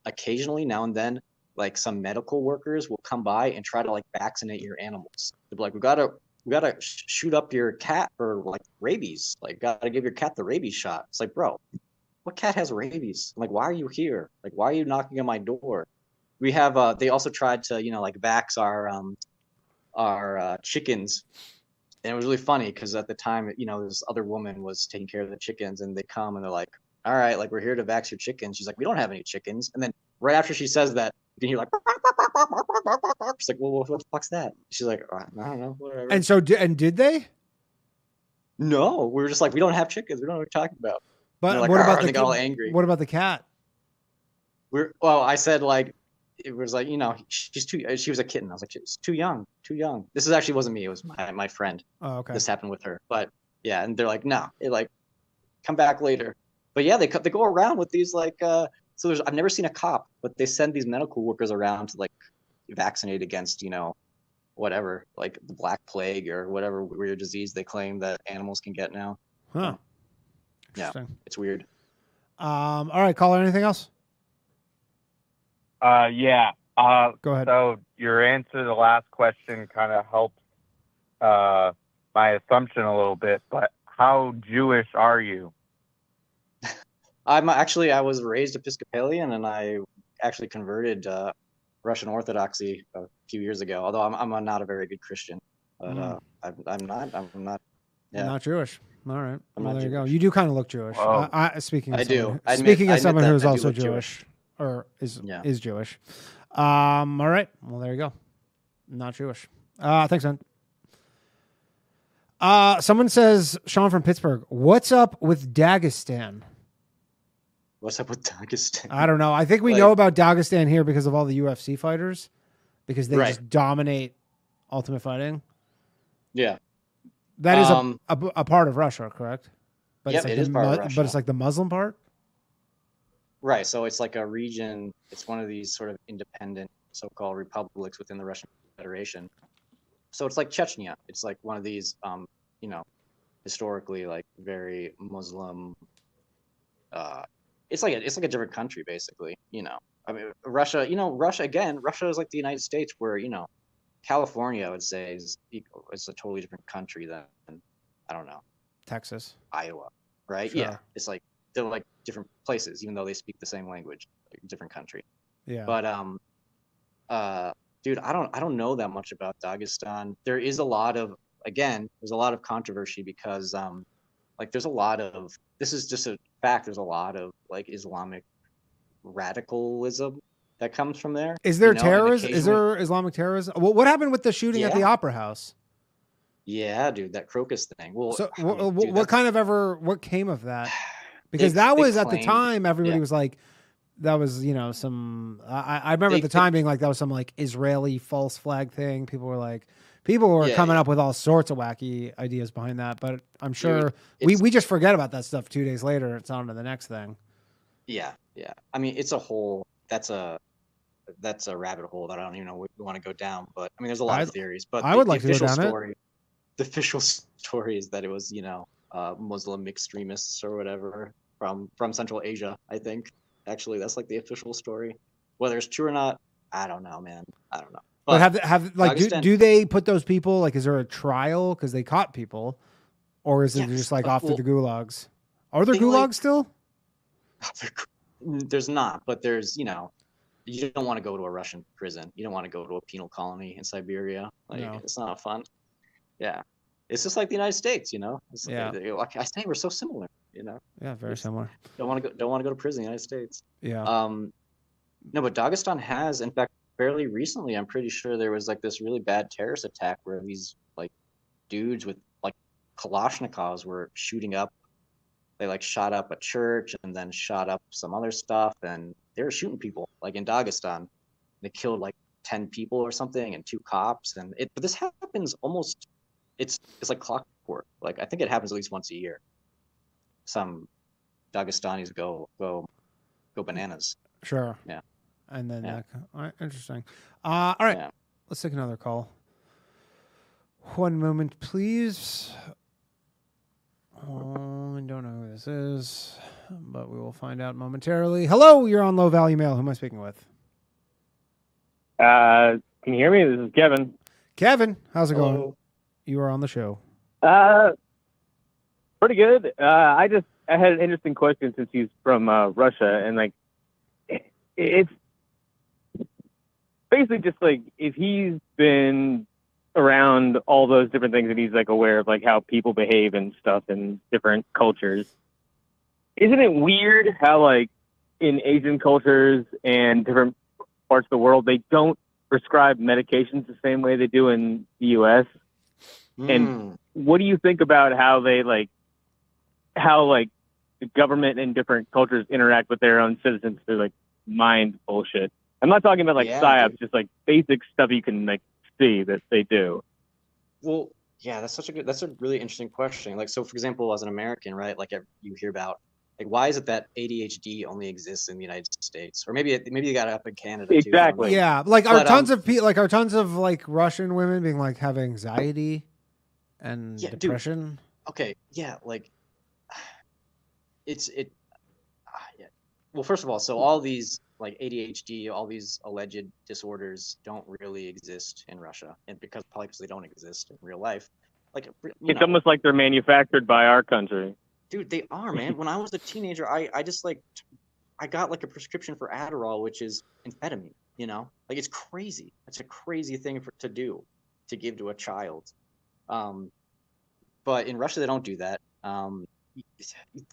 C: occasionally, now and then, like some medical workers will come by and try to like vaccinate your animals. They'll be like, we gotta shoot up your cat for like rabies. Like, gotta give your cat the rabies shot. It's like, bro, what cat has rabies? I'm like, why are you here? Like, why are you knocking on my door? We have they also tried to like vax our chickens. And it was really funny because at the time, this other woman was taking care of the chickens, and they come and they're like, all right, like, we're here to vax your chickens. She's like, we don't have any chickens. And then right after she says that, you can hear like, she's like, well, what the fuck's that? She's like, I don't know, whatever.
B: And so, did they?
C: No, we were just like, we don't have chickens. We don't know what you're talking about.
B: But
C: they're like,
B: what
C: "Arr,"
B: about
C: and
B: the
C: they got all angry.
B: What about the cat?
C: I said like, it was like, she was a kitten. I was like, she's too young. This actually wasn't me. It was my friend.
B: Oh, okay.
C: This happened with her. But yeah, and they're like, no, come back later. But yeah, they go around with these like, I've never seen a cop, but they send these medical workers around to like vaccinate against, whatever, like the Black Plague or whatever weird disease they claim that animals can get now.
B: Huh.
C: Yeah,
B: Interesting.
C: it's weird.
B: All right, caller. Anything else?
G: Yeah.
B: Go ahead.
G: So your answer to the last question kind of helps my assumption a little bit, but how Jewish are you?
C: I was raised Episcopalian, and I actually converted Russian Orthodoxy a few years ago. Although I'm not a very good Christian, but I'm not. Yeah.
B: Not Jewish. All right.
C: I'm
B: Well,
C: not
B: there you go.
C: Jewish.
B: You do kind of look Jewish.
G: Whoa.
B: Speaking of
C: I do.
B: someone,
C: I admit-
B: speaking
C: I
B: of
C: admit
B: someone
C: that
B: who's
C: I do
B: also
C: look
B: Jewish. or is
C: Yeah.
B: Jewish. All right. Well, there you go. Not Jewish. Thanks, man. Someone says, Sean from Pittsburgh, what's up with Dagestan?
C: What's up with Dagestan?
B: I don't know. I think we know about Dagestan here because of all the UFC fighters, because they just dominate Ultimate Fighting.
C: Yeah.
B: That is a part of Russia, correct? But
C: Yep,
B: it's like
C: it is part of Russia.
B: But it's like the Muslim part?
C: Right. So it's like a region. It's one of these sort of independent so-called republics within the Russian Federation. So it's like Chechnya. It's like one of these, historically like very Muslim. It's like a different country, basically. I mean, Russia. Russia is like the United States, where California, I would say, is a totally different country than, I don't know,
B: Texas,
C: Iowa, right?
B: Sure.
C: Yeah, it's like they're like different places, even though they speak the same language, like different country.
B: Yeah.
C: But dude, I don't know that much about Dagestan. There is a lot of controversy because there's a lot of, this is just a fact, there's a lot of like Islamic radicalism that comes from there.
B: Is there terrorism? Is there Islamic terrorism? Well, what happened with the shooting at the Opera House?
C: Yeah, dude, that Crocus thing. Well,
B: so what came of that? Because that was at the time, everybody was like, that was, some, I remember at the time being like, that was some like Israeli false flag thing. People were coming up with all sorts of wacky ideas behind that, but I'm sure we just forget about that stuff 2 days later. It's on to the next thing. Yeah.
C: Yeah. I mean, it's a whole, that's a rabbit hole that I don't even know we want to go down, but I mean, there's a lot of theories, but
B: I would like to go down it.
C: The official story is that it was, Muslim extremists or whatever from Central Asia, I think. Actually, that's like the official story. Whether it's true or not, I don't know, man. I don't know.
B: But do they put those people, like, is there a trial because they caught people, or is it just like off to the gulags? Are there gulags still?
C: There's not, but there's, you don't want to go to a Russian prison. You don't want to go to a penal colony in Siberia. It's not fun. Yeah. It's just like the United States, I say we're so similar,
B: Yeah, very similar.
C: Don't want to go to prison in the United States.
B: Yeah.
C: No, but Dagestan has, in fact, fairly recently, I'm pretty sure there was like this really bad terrorist attack where these like dudes with like Kalashnikovs were shooting up. They like shot up a church and then shot up some other stuff, and they were shooting people like in Dagestan. They killed like 10 people or something and 2 cops, but this happens almost. It's like clockwork. Like, I think it happens at least once a year. Some Dagestanis go bananas.
B: Sure.
C: Yeah.
B: And then, all right, interesting. All right, let's take another call. One moment, please. I don't know who this is, but we will find out momentarily. Hello, you're on Low Value Mail. Who am I speaking with?
H: Can you hear me? This is Kevin.
B: Kevin, how's it going? You are on the show.
H: Pretty good. I had an interesting question since he's from Russia, and like, it's basically just like if he's been around all those different things and he's like aware of like how people behave and stuff in different cultures. Isn't it weird how like in Asian cultures and different parts of the world they don't prescribe medications the same way they do in the U.S.? And what do you think about how the government and different cultures interact with their own citizens through like mind bullshit? I'm not talking about like psyops, just like basic stuff you can like see that they do.
C: Well, yeah, that's a really interesting question. Like, so for example, as an American, right? Like you hear about like, why is it that ADHD only exists in the United States, or maybe you got it up in Canada too?
H: Exactly.
B: Yeah, like are tons of like Russian women being like have anxiety and depression?
C: Dude. Okay, yeah, like yeah. Well, first of all, so all these like ADHD, all these alleged disorders don't really exist in Russia, and because they don't exist in real life, like
H: it's almost like they're manufactured by our country.
C: Dude, they are, man. When I was a teenager, I just like I got like a prescription for Adderall, which is amphetamine. Like it's crazy. It's a crazy thing to give to a child. But in Russia, they don't do that.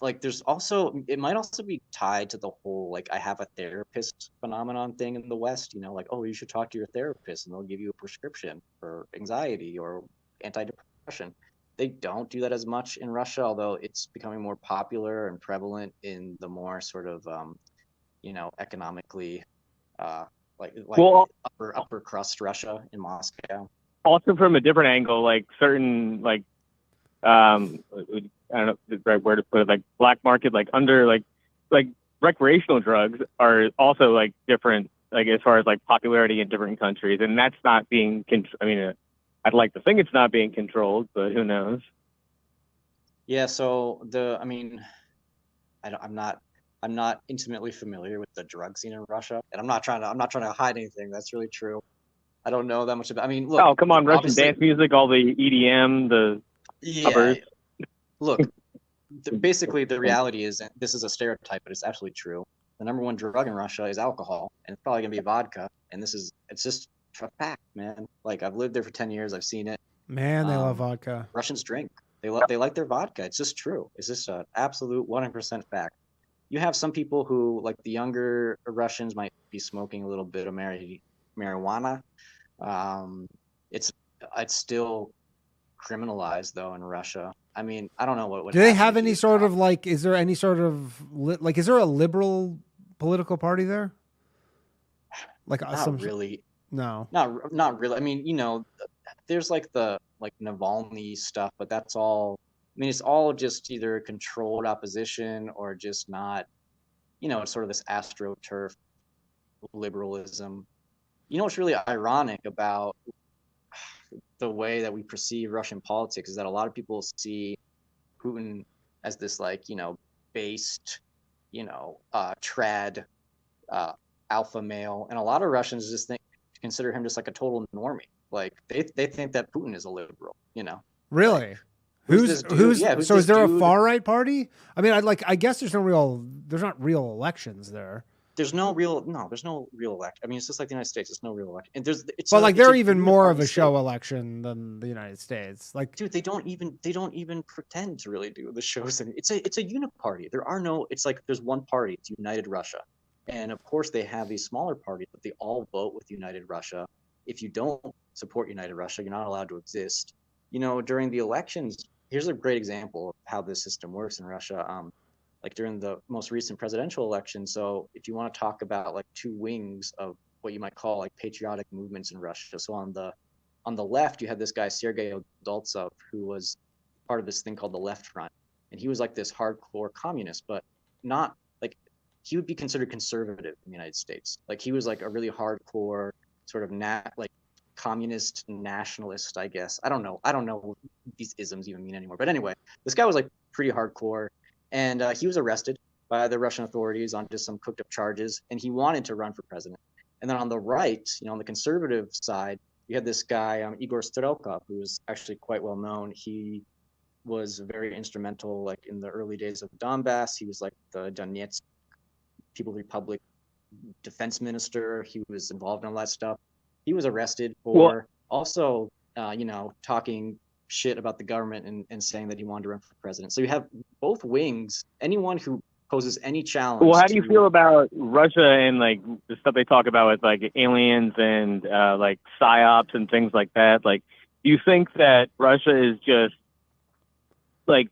C: like there's also, it might also be tied to the whole like I have a therapist phenomenon thing in the West, like, oh, you should talk to your therapist and they'll give you a prescription for anxiety or antidepressant. They don't do that as much in Russia, although it's becoming more popular and prevalent in the more sort of economically like
H: Well,
C: upper crust Russia in Moscow.
H: also from a different angle, like certain like I don't know the right word to put it, like black market, like under like recreational drugs are also like different, like as far as like popularity in different countries, and that's not being. I mean, I'd like to think it's not being controlled, but who knows?
C: Yeah. So I mean, I'm not intimately familiar with the drug scene in Russia, and I'm not trying to hide anything. That's really true. I don't know that much about. I mean, look.
H: Oh, come on, Russian
C: obviously-
H: dance music, all the EDM, the
C: Yeah.
H: covers.
C: Look, basically the reality is, and this is a stereotype, but it's absolutely true. The number one drug in Russia is alcohol, and it's probably gonna be vodka. And it's just a fact, man. Like I've lived there for 10 years. I've seen it.
B: Man, they love vodka.
C: Russians drink. They like their vodka. It's just true. It's just an absolute 100% fact. You have some people who, like the younger Russians, might be smoking a little bit of marijuana. It's still criminalized though in Russia. I mean, I don't know what would.
B: Do they have any sort of like? Is there any sort of like? Is there a liberal political party there? Like
C: not really.
B: No.
C: Not really. I mean, there's like the Navalny stuff, but that's all. I mean, it's all just either controlled opposition or just not. It's sort of this astroturf liberalism. What's really ironic about the way that we perceive Russian politics is that a lot of people see Putin as this based, trad alpha male, and a lot of Russians just consider him just like a total normie. Like they think that Putin is a liberal.
B: Really?
C: Like,
B: who's
C: yeah,
B: so is there a far right party? I mean, I guess there's not real elections there.
C: There's no real election. I mean, it's just like the United States. There's no real election. And
B: they're even more of a show election than the United States. Like,
C: dude, they don't even pretend to really do the shows. It's a Uni-party. It's like there's one party. It's United Russia, and of course they have these smaller parties, but they all vote with United Russia. If you don't support United Russia, you're not allowed to exist. During the elections, here's a great example of how this system works in Russia. Like during the most recent presidential election. So if you want to talk about like two wings of what you might call like patriotic movements in Russia. So on the left, you had this guy, Sergei Udaltsov, who was part of this thing called the Left Front. And he was like this hardcore communist, but not like he would be considered conservative in the United States. Like he was like a really hardcore sort of communist nationalist, I guess. I don't know what these isms even mean anymore. But anyway, this guy was like pretty hardcore. And he was arrested by the Russian authorities on just some cooked up charges, and he wanted to run for president. And then on the right, on the conservative side, you had this guy, Igor Strelkov, who was actually quite well known. He was very instrumental, like in the early days of Donbass. He was like the Donetsk People's Republic defense minister. He was involved in all that stuff. He was arrested for also, talking shit about the government and saying that he wanted to run for president. So you have both wings. Anyone who poses any challenge.
H: Well, how do you feel about Russia and like the stuff they talk about with like aliens and like psyops and things like that? Like, do you think that Russia is just like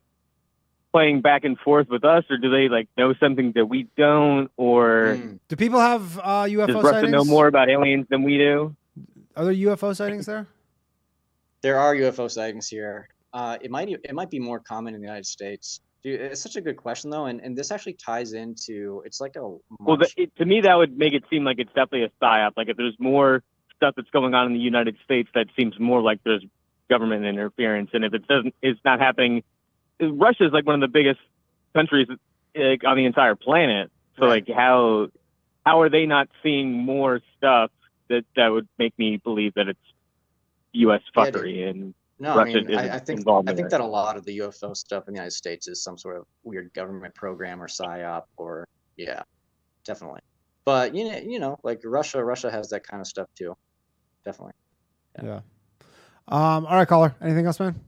H: playing back and forth with us, or do they like know something that we don't? Or
B: do people have UFO
H: does Russia
B: sightings?
H: know more about aliens than we do?
B: Are there UFO sightings there?
C: There are UFO sightings here. It might be more common in the United States. Dude, it's such a good question though, and this actually ties into it's like a
H: to me that would make it seem like it's definitely a psyop. Like if there's more stuff that's going on in the United States, that seems more like there's government interference. And if it's not happening. Russia is like one of the biggest countries on the entire planet. So like how are they not seeing more stuff that would make me believe that it's U.S. fuckery and Russia
C: I think that a lot of the UFO stuff in the United States is some sort of weird government program or psyop or definitely. But like Russia has that kind of stuff too. Definitely.
B: Yeah. All right, caller. Anything else, man?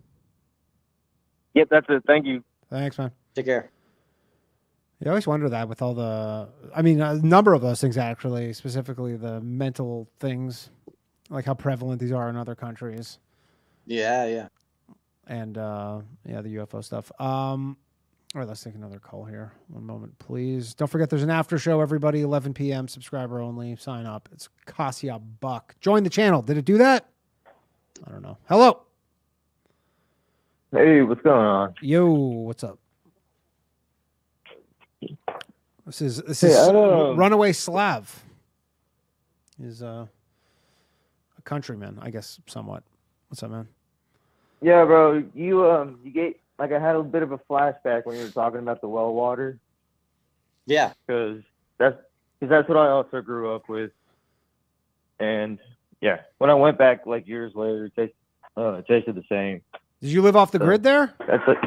H: Yep, that's it. Thank you.
B: Thanks, man.
C: Take care.
B: You always wonder that with all the, I mean, a number of those things actually, specifically the mental things, like how prevalent these are in other countries.
C: Yeah.
B: And yeah, the UFO stuff. All right, let's take another call here. One moment, please. Don't forget, there's an after show, everybody, 11 p.m. Subscriber only. Sign up. It's costs you $1. Join the channel. Did it do that? I don't know. Hello.
H: Hey, what's going on?
B: Yo, what's up? This is Runaway Slav. Is a countryman, I guess, somewhat. What's up, man?
H: Yeah, bro. You gave, like, I had a bit of a flashback when you were talking about the well water.
C: Yeah.
H: Because that's what I also grew up with. And yeah, when I went back like years later, it tasted the same.
B: Did you live off the grid there?
H: That's it.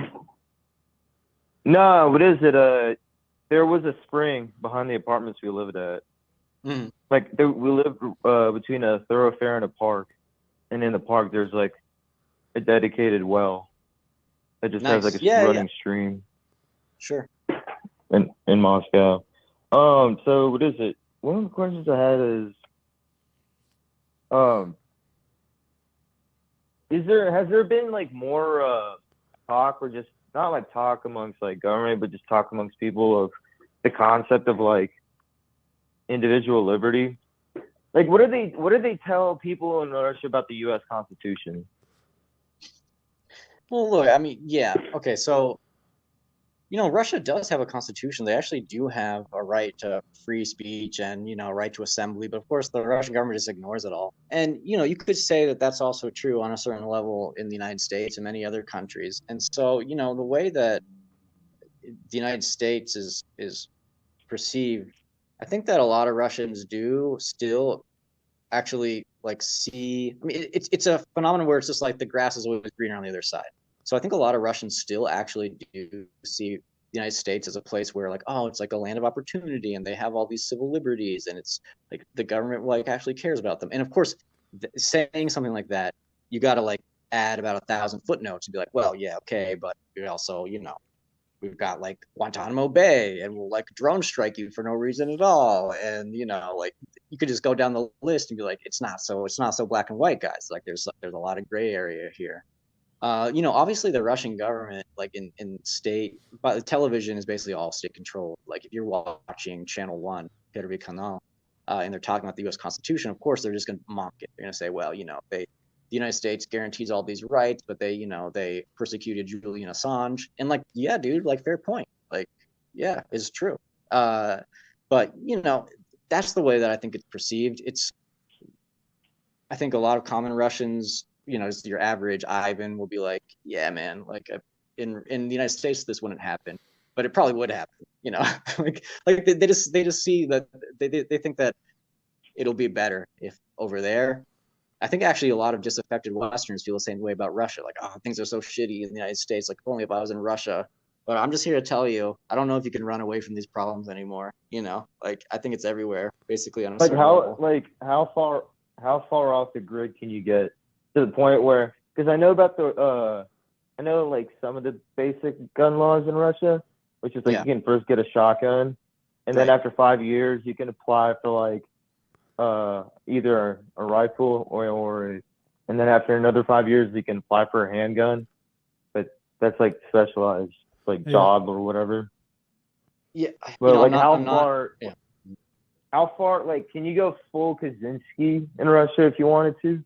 H: No, what is it? There was a spring behind the apartments we lived at.
C: Mm.
H: Like we lived between a thoroughfare and a park, and in the park there's like a dedicated well that just has like a running stream.
C: Sure.
H: In Moscow. So what is it? One of the questions I had is, has there been like more talk, or just not like talk amongst like government, but just talk amongst people of the concept of like individual liberty? Like what do they tell people in Russia about the US Constitution?
C: Well, look, I mean, yeah. Okay, so Russia does have a constitution. They actually do have a right to free speech and, right to assembly. But of course, the Russian government just ignores it all. And, you could say that that's also true on a certain level in the United States and many other countries. And so, the way that the United States is perceived, I think that a lot of Russians do still actually like see. I mean, it's a phenomenon where it's just like the grass is always greener on the other side. So I think a lot of Russians still actually do see the United States as a place where like, oh, it's like a land of opportunity and they have all these civil liberties and it's like the government like actually cares about them. And of course, saying something like that, you got to like add about 1,000 footnotes and be like, well, yeah, okay, but we also, we've got like Guantanamo Bay and we'll like drone strike you for no reason at all. And, like you could just go down the list and be like, it's not so black and white, guys. Like there's a lot of gray area here. Obviously the Russian government, like in state, but the television is basically all state controlled. Like if you're watching Channel 1, Первый канал, and they're talking about the U.S. Constitution, of course they're just going to mock it. They're going to say, well, the United States guarantees all these rights, but they persecuted Julian Assange. And like, yeah, dude, like fair point. Like, yeah, it's true. But that's the way that I think it's perceived. I think a lot of common Russians, your average Ivan will be like, yeah, man, like in the United States, this wouldn't happen, but it probably would happen, like they just see that they think that it'll be better if over there. I think actually a lot of disaffected Westerners feel the same way about Russia. Like, oh, things are so shitty in the United States. Like, if only if I was in Russia. But I'm just here to tell you, I don't know if you can run away from these problems anymore. Like I think it's everywhere, basically on a certain level.
H: How far off the grid can you get to the point where? Because I know about I know like some of the basic gun laws in Russia, which is like you can first get a shotgun, and then after 5 years you can apply for like either a rifle or and then after another 5 years you can apply for a handgun, but that's like specialized, like job or whatever.
C: Yeah,
H: but like how far like can you go full Kaczynski in Russia if you wanted to?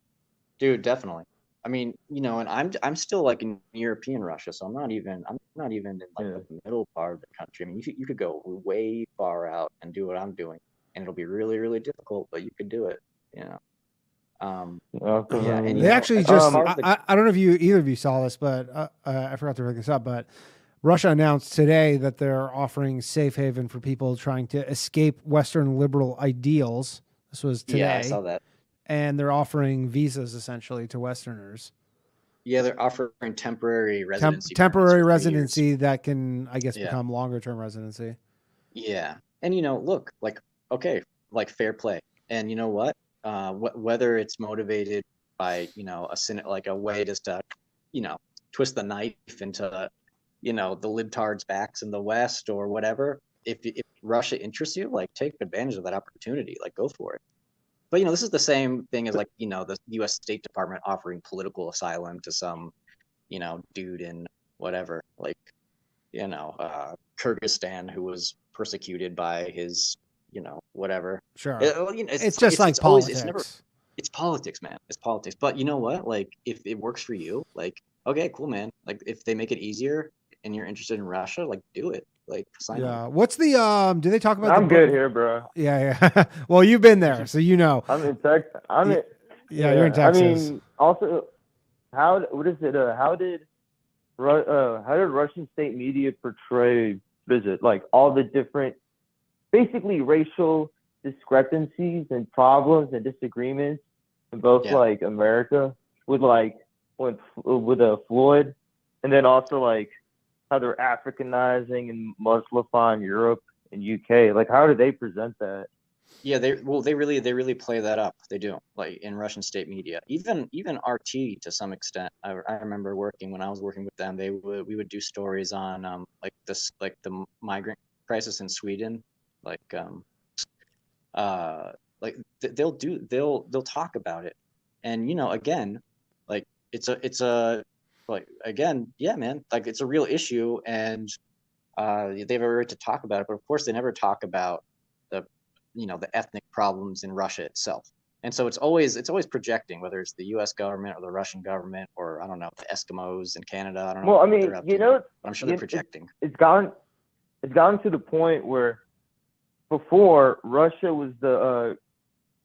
C: Dude, definitely. I mean, and I'm still like in European Russia, so I'm not even in like the middle part of the country. I mean, you could go way far out and do what I'm doing, and it'll be really, really difficult, but you could do it.
B: They actually just I don't know if either of you saw this, but I forgot to bring this up, but Russia announced today that they're offering safe haven for people trying to escape Western liberal ideals. This was today.
C: Yeah, I saw that.
B: And they're offering visas essentially to Westerners.
C: Yeah, they're offering temporary residency.
B: Temporary residency that can, I guess, become longer term residency.
C: Yeah, and look, like like fair play, and you know what? Whether it's motivated by a way just to twist the knife into you know, the libtards' backs in the West or whatever. If Russia interests you, like take advantage of that opportunity, like go for it. But you know, this is the same thing as like, you know, the U.S. State Department offering political asylum to some, you know, dude in whatever, like, you know, Kyrgyzstan who was persecuted by his, you know, whatever.
B: Sure.
C: Well, you know,
B: it's just like
C: it's
B: politics.
C: always, it's never, it's politics, man. It's politics. But you know what? Like, if it works for you, like, okay, cool, man. Like, if they make it easier and you're interested in Russia, like, do it. Like, sign up.
B: What's the do they talk about?
H: I'm good here, bro.
B: Yeah. Well, you've been there, so you know.
H: I'm in Texas.
B: You're in Texas.
H: I mean, also, what is it? How did Russian state media portray like all the different, basically racial discrepancies and problems and disagreements in both like America with Floyd, and then also like how they're Africanizing and Muslimifying Europe and UK. Like, how do they present that?
C: Yeah, they really play that up. They do, like in Russian state media, even RT to some extent. I remember when I was working with them, we would do stories on like the migrant crisis in Sweden, they'll talk about it, and you know, again, like it's a like, again, yeah, man, like it's a real issue, and they have a right to talk about it, but of course they never talk about the, you know, the ethnic problems in Russia itself. And so it's always projecting, whether it's the U.S. government or the Russian government, or I don't know, the Eskimos in Canada. I don't know.
H: Well, I mean, you know,
C: but I'm sure they're projecting.
H: It's gotten to the point where before, Russia was the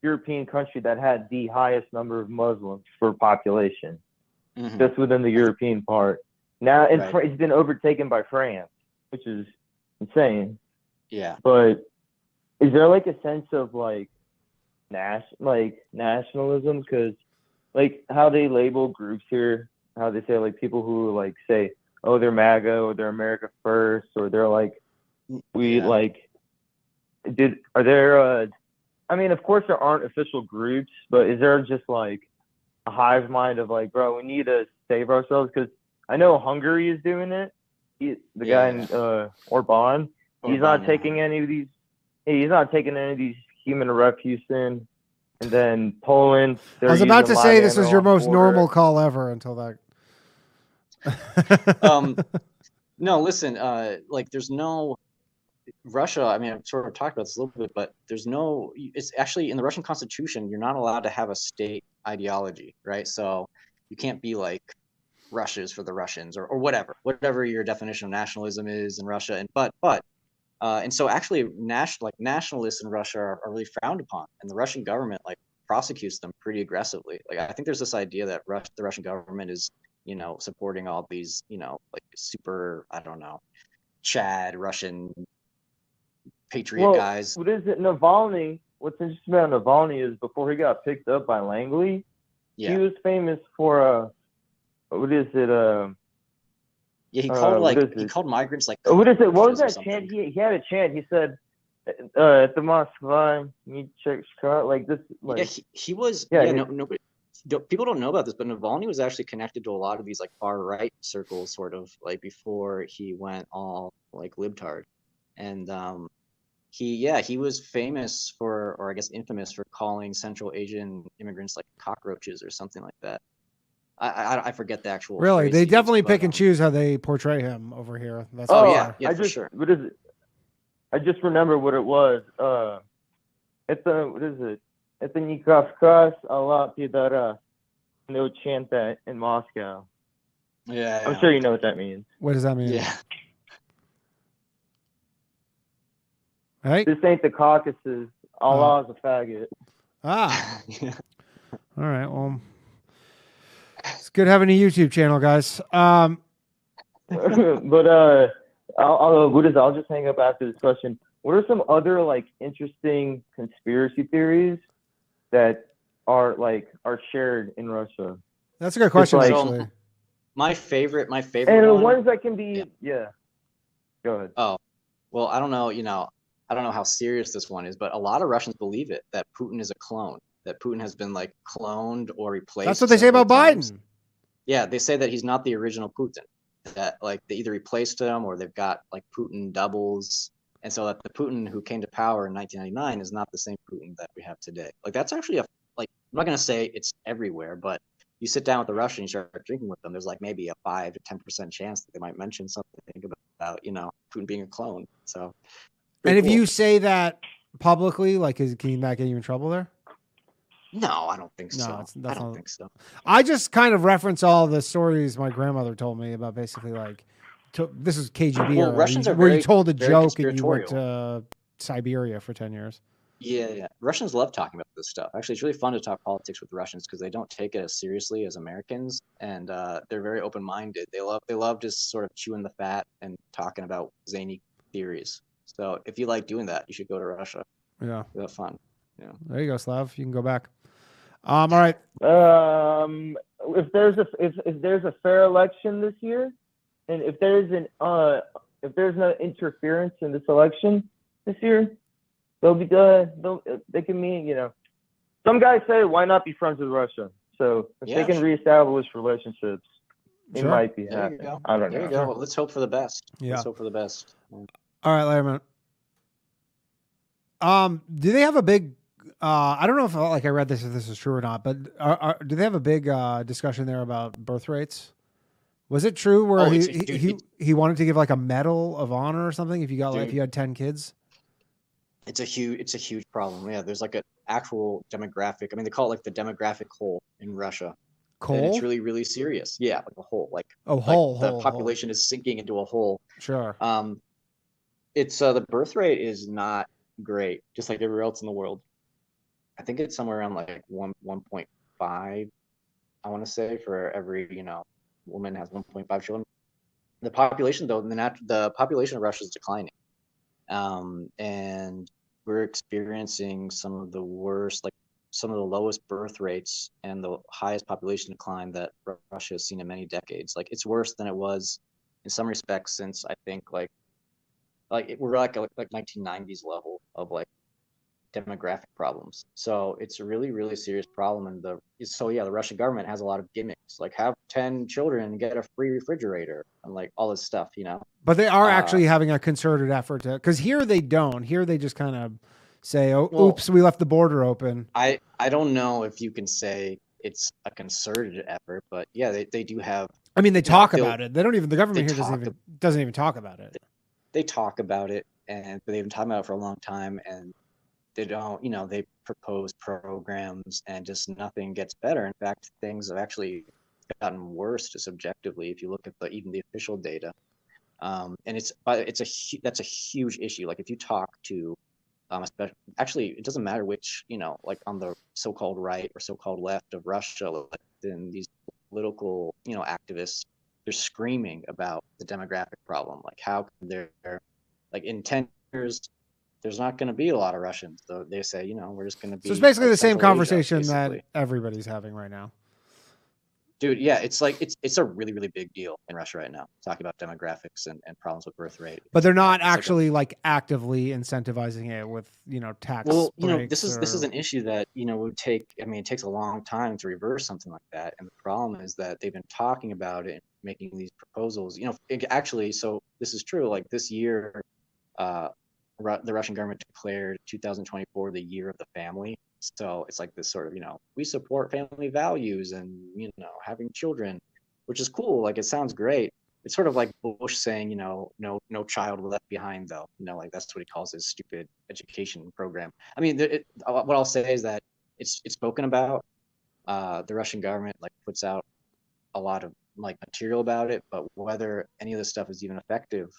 H: European country that had the highest number of Muslims for population, just within the European part. Now, it's been overtaken by France, which is insane.
C: Yeah.
H: But is there like a sense of like nationalism? Because like how they label groups here, how they say like people who like say, oh, they're MAGA or they're America First, or they're like, are there I mean, of course there aren't official groups, but is there just like a hive mind of like, bro, we need to save ourselves? Because I know Hungary is doing it. The guy in Orban, he's not taking any of these. He's not taking any of these human refuse in. And then Poland.
B: I was about to say this was your most normal call ever until that.
C: No, listen. Like, there's no Russia. I mean, I've sort of talked about this a little bit, but there's no. It's actually in the Russian constitution. You're not allowed to have a state ideology, right? So you can't be like, Russia's for the Russians, or whatever your definition of nationalism is in Russia. And so actually nationalists in Russia are really frowned upon, and the Russian government like prosecutes them pretty aggressively. Like, I think there's this idea that the Russian government is, you know, supporting all these, you know, like super, I don't know, Chad Russian patriot guys.
H: What is it? Navalny. What's interesting about Navalny is before he got picked up by Langley, he was famous for what is it?
C: Yeah, he called he called migrants like.
H: What is it? What was that chant? He had a chant. He said, "At the Moskva, you check like this." Like,
C: yeah, he was. Yeah, nobody. People don't know about this, but Navalny was actually connected to a lot of these like far right circles, sort of like before he went all like libtard, and he was famous for, or I guess infamous for, calling Central Asian immigrants like cockroaches or something like that. I forget the actual.
B: Really, they definitely pick and choose how they portray him over here. That's
C: for sure.
H: What is it? I just remember what it was. What is it? Это не Кавказ, Allah Pidara. No chant that in Moscow.
C: Yeah,
H: I'm sure you know what that means.
B: What does that mean?
C: Yeah.
B: Right?
H: This ain't the Caucasus. Allah is a faggot.
B: Ah. All right. Well, it's good having a YouTube channel, guys.
H: But I'll just hang up after this question. What are some other like interesting conspiracy theories that are shared in Russia?
B: That's a good question,
H: like,
B: actually.
C: My favorite.
H: And the ones that can be, Go ahead.
C: Oh, well, I don't know. You know, I don't know how serious this one is, but a lot of Russians believe it, that Putin is a clone, that Putin has been like cloned or replaced.
B: That's what they say about Biden.
C: Yeah, they say that he's not the original Putin, that like they either replaced him or they've got like Putin doubles. And so that the Putin who came to power in 1999 is not the same Putin that we have today. Like that's actually like, I'm not going to say it's everywhere, but you sit down with the Russian, you start drinking with them, there's like maybe a 5 to 10% chance that they might mention something about, Putin being a clone. So,
B: and if
C: cool.
B: you say that publicly, like, can that get you in trouble there?
C: No, I don't think so.
B: I don't
C: think so.
B: I just kind of reference all the stories my grandmother told me about basically like, this is KGB.
C: Well, Russians are
B: where
C: very,
B: you told a
C: very
B: joke and you went
C: conspiratorial.
B: to Siberia for 10 years.
C: Yeah. Russians love talking about this stuff. Actually, it's really fun to talk politics with Russians because they don't take it as seriously as Americans, and they're very open-minded. They love just sort of chewing the fat and talking about zany theories. So if you like doing that, you should go to Russia.
B: Yeah,
C: have fun. Yeah.
B: There you go, Slav. You can go back. All right.
H: If there's a fair election this year, and if there's no interference in this election this year, they'll be good. They can mean, some guys say, why not be friends with Russia? So if they can reestablish relationships, it might be happening. I don't know.
C: There you go. Well, let's hope for the best.
B: Yeah.
C: Let's hope for the best. Yeah.
B: All right, Larry. Do they have a big? I don't know if I read this, if this is true or not, but do they have a big discussion there about birth rates? Was it true where he wanted to give like a medal of honor or something if you had 10 kids?
C: It's a huge problem. Yeah, there's like an actual demographic. I mean, they call it like the demographic hole in Russia.
B: Coal?
C: And it's really, really serious. Yeah, like a hole. The population is sinking into a hole.
B: Sure.
C: It's the birth rate is not great, just like everywhere else in the world. I think it's somewhere around like 1.5. I want to say for every woman has 1.5 children. The population though, the population of Russia is declining, and we're experiencing some of the lowest birth rates and the highest population decline that Russia has seen in many decades. Like it's worse than it was in some respects since I think we're like 1990s level of like demographic problems. So it's a really, really serious problem. And the Russian government has a lot of gimmicks, like have 10 children and get a free refrigerator and like all this stuff,
B: But they are actually having a concerted effort because here they don't. Here they just kind of say, oops, we left the border open.
C: I don't know if you can say it's a concerted effort, but yeah, they do have.
B: I mean, they talk about it. They don't even. The government here doesn't even talk about it.
C: They talk about it, but they've been talking about it for a long time, and they don't. They propose programs, and just nothing gets better. In fact, things have actually gotten worse, just objectively, if you look at even the official data. And that's a huge issue. Like if you talk to, actually, it doesn't matter which, like on the so-called right or so-called left of Russia, like then these political, activists, they're screaming about the demographic problem. Like how can there, like in 10 years, there's not going to be a lot of Russians. So they say, we're just going to be.
B: So it's basically
C: like
B: the same
C: Central
B: conversation
C: Asia,
B: that everybody's having right now.
C: Dude, yeah, it's like it's a really, really big deal in Russia right now, talking about demographics and problems with birth rate.
B: But they're not actually actively incentivizing it with tax.
C: Well, this is an issue that would take. I mean, it takes a long time to reverse something like that, and the problem is that they've been talking about it, making these proposals. Actually, so this is true. Like this year, the Russian government declared 2024 the year of the family. So it's like this sort of, we support family values and, having children, which is cool. Like, it sounds great. It's sort of like Bush saying, no child left behind, though. Like that's what he calls his stupid education program. I mean, what I'll say is that it's spoken about. The Russian government puts out a lot of material about it, but whether any of this stuff is even effective,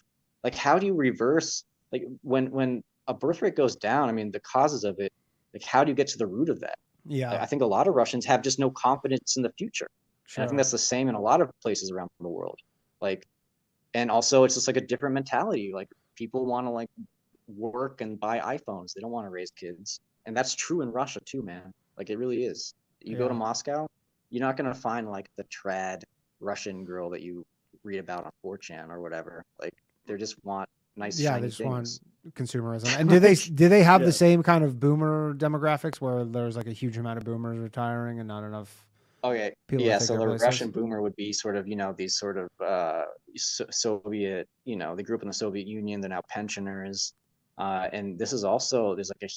C: how do you reverse, when a birth rate goes down? I mean, the causes of it. How do you get to the root of that?
B: Yeah,
C: I think a lot of Russians have just no confidence in the future.
B: Sure.
C: And I think that's the same in a lot of places around the world. And also it's just a different mentality. People want to work and buy iPhones. They don't want to raise kids. And that's true in Russia too, man. It really is. You go to Moscow, you're not going to find the trad Russian girl that you read about on 4chan or whatever. They just want nice shiny
B: they just
C: things.
B: Want consumerism. And do they have the same kind of boomer demographics where there's a huge amount of boomers retiring and not enough
C: Okay.
B: People
C: Yeah.
B: think
C: So
B: they're
C: the
B: places.
C: Russian boomer would be sort of, these sort of Soviet, they grew up in the Soviet Union. They're now pensioners. And this is also, there's a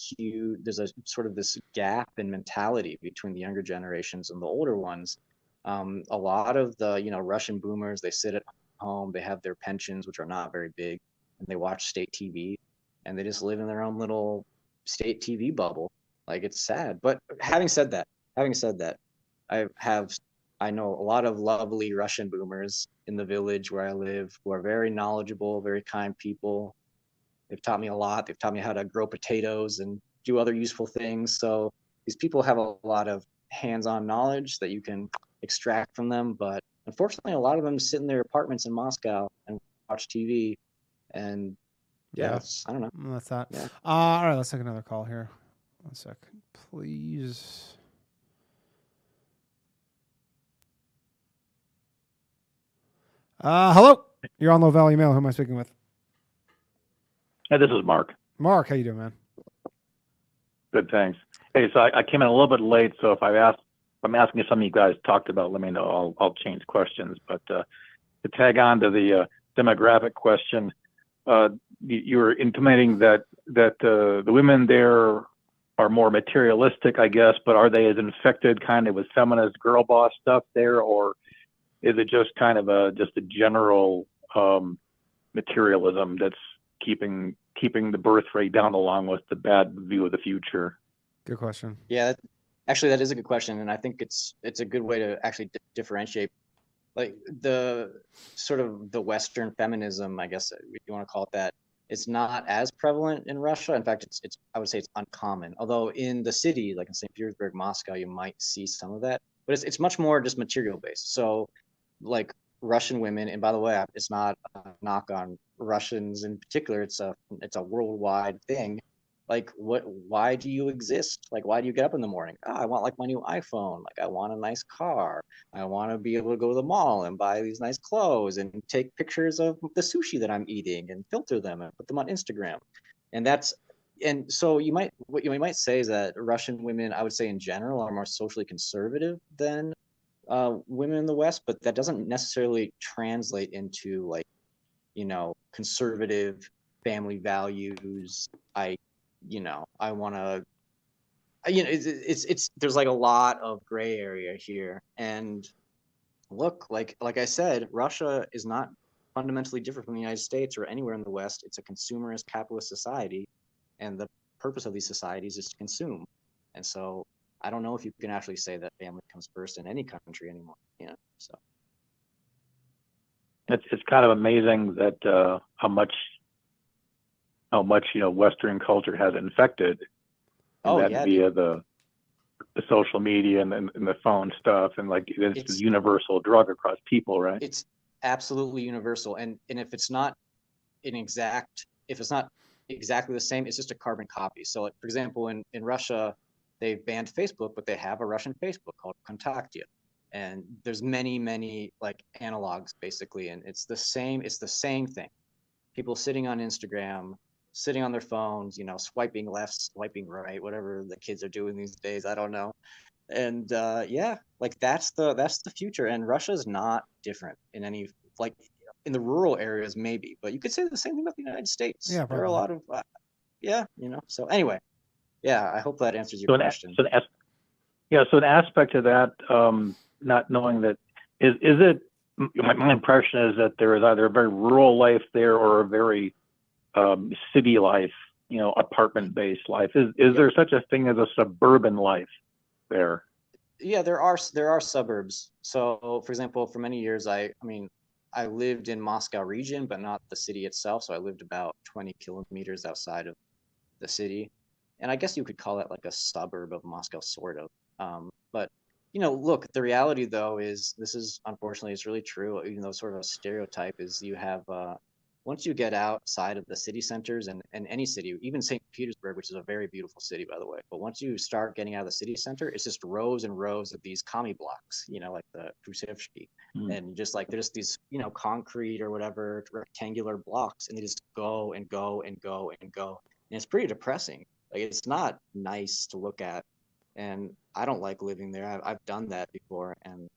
C: sort of this gap in mentality between the younger generations and the older ones. A lot of the, Russian boomers, they sit at home, they have their pensions, which are not very big, and they watch state TV, and they just live in their own little state TV bubble. Like, it's sad. But having said that, I have I know a lot of lovely Russian boomers in the village where I live who are very knowledgeable, very kind people. They've taught me a lot. They've taught me how to grow potatoes and do other useful things. So these people have a lot of hands-on knowledge that you can extract from them. But unfortunately, a lot of them sit in their apartments in Moscow and watch TV. And
B: Yeah.
C: I don't know.
B: That's that.
C: Yeah.
B: All right, let's take another call here. 1 sec, please. Hello. You're on Low Value Mail. Who am I speaking with?
I: Hey, this is Mark.
B: Mark, how you doing, man?
I: Good, thanks. Hey, so I came in a little bit late, so if I'm asking you something you guys talked about, let me know. I'll change questions. But to tag on to the demographic question, you were intimating that the women there are more materialistic, I guess, but are they as infected kind of with feminist girl boss stuff there, or is it just kind of just a general materialism that's keeping the birth rate down along with the bad view of the future?
B: Good question.
C: Yeah, actually, that is a good question, and I think it's a good way to actually differentiate, like, the sort of the Western feminism, I guess if you want to call it that. It's not as prevalent in Russia. In fact, it's I would say it's uncommon. Although in the city, like in St. Petersburg, Moscow, you might see some of that, but it's much more just material based. So, like, Russian women, and by the way, it's not a knock on Russians in particular. It's a worldwide thing. Like, why do you exist? Like, why do you get up in the morning? Oh, I want, like, my new iPhone. Like, I want a nice car. I want to be able to go to the mall and buy these nice clothes and take pictures of the sushi that I'm eating and filter them and put them on Instagram. And so what you might say is that Russian women, I would say in general, are more socially conservative than women in the West, but that doesn't necessarily translate into, like, conservative family values. I want to, it's there's like a lot of gray area here. And look, like I said, Russia is not fundamentally different from the United States or anywhere in the West. It's a consumerist capitalist society, and the purpose of these societies is to consume. And so I don't know if you can actually say that family comes first in any country anymore. So
I: it's kind of amazing that how much Western culture has infected, via the social media and the phone stuff, and like it's a universal drug across people, right?
C: It's absolutely universal, and if it's not exactly the same, it's just a carbon copy. So, like, for example, in Russia, they've banned Facebook, but they have a Russian Facebook called Kontaktia, and there's many like analogs basically, and it's the same thing. People sitting on Instagram, sitting on their phones, swiping left, swiping right, whatever the kids are doing these days, I don't know. And like, that's the future. And Russia's not different in any, like, in the rural areas maybe, but you could say the same thing about the United States.
B: Yeah,
C: there are a lot of so anyway, I hope that answers your question.
I: So an aspect of that, not knowing that, is it, my impression is that there is either a very rural life there or a very city life, apartment-based life. Is there such a thing as a suburban life there?
C: Yeah, there are suburbs. So, for example, for many years, I lived in Moscow region, but not the city itself. So I lived about 20 kilometers outside of the city, and I guess you could call that like a suburb of Moscow, sort of. But look, the reality though is, this is, unfortunately, it's really true. Even though sort of a stereotype is, you have once you get outside of the city centers, and any city, even St. Petersburg, which is a very beautiful city, by the way, but once you start getting out of the city center, it's just rows and rows of these commie blocks, like the Khrushchevsky, and just like there's these, concrete or whatever rectangular blocks, and they just go and go and go and go, and it's pretty depressing. Like, it's not nice to look at. and I don't like living there. I've done that before, and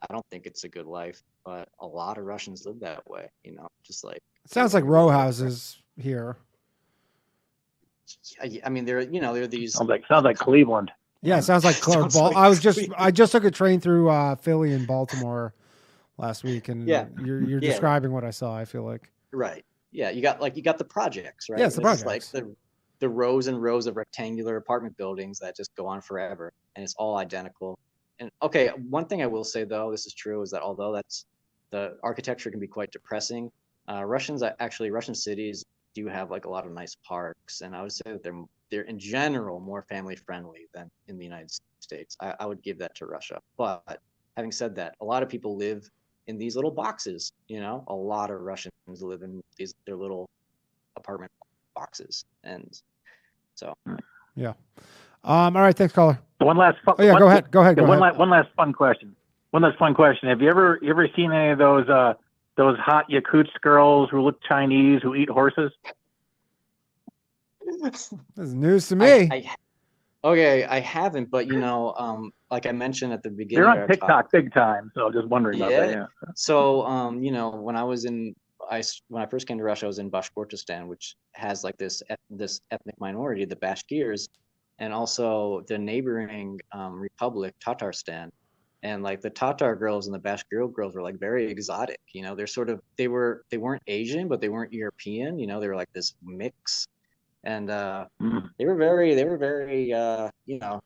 C: I don't think it's a good life. But a lot of Russians live that way, you know, just like.
B: It sounds like row houses here.
C: I mean, there are these.
I: Sounds like Cleveland.
B: Yeah, it sounds like
C: Sounds
B: Ball.
C: like
B: I just took a train through Philly and Baltimore last week, and
C: Yeah.
B: you're
C: Yeah.
B: describing what I saw. I feel like.
C: Right. Yeah, you got the projects, right?
B: Yeah, it's the
C: It's
B: projects.
C: like the rows and rows of rectangular apartment buildings that just go on forever, and it's all identical. And okay, one thing I will say though, this is true, is that although the architecture can be quite depressing, Russian cities do have like a lot of nice parks, and I would say that they're in general more family friendly than in the United States. I would give that to Russia. But having said that, a lot of people live in these little boxes, you know, a lot of Russians live in their little apartment boxes. And so.
B: Yeah. All right. Thanks, caller.
I: One last.
B: Oh yeah. Go ahead. Go ahead.
I: One last fun question. Have you ever seen any of those hot Yakutsk girls who look Chinese who eat horses?
B: This is news to me.
C: I haven't, but you know, like I mentioned at the beginning,
I: They're on TikTok big time, so just wondering about that. Yeah.
C: So, you know, when I first came to Russia, I was in Bashkortostan, which has like this ethnic minority, the Bashkirs, and also the neighboring republic, Tatarstan. And like the Tatar girls and the Bashkir girls were like very exotic. You know, they weren't Asian, but they weren't European. You know, they were like this mix. And they were very you know,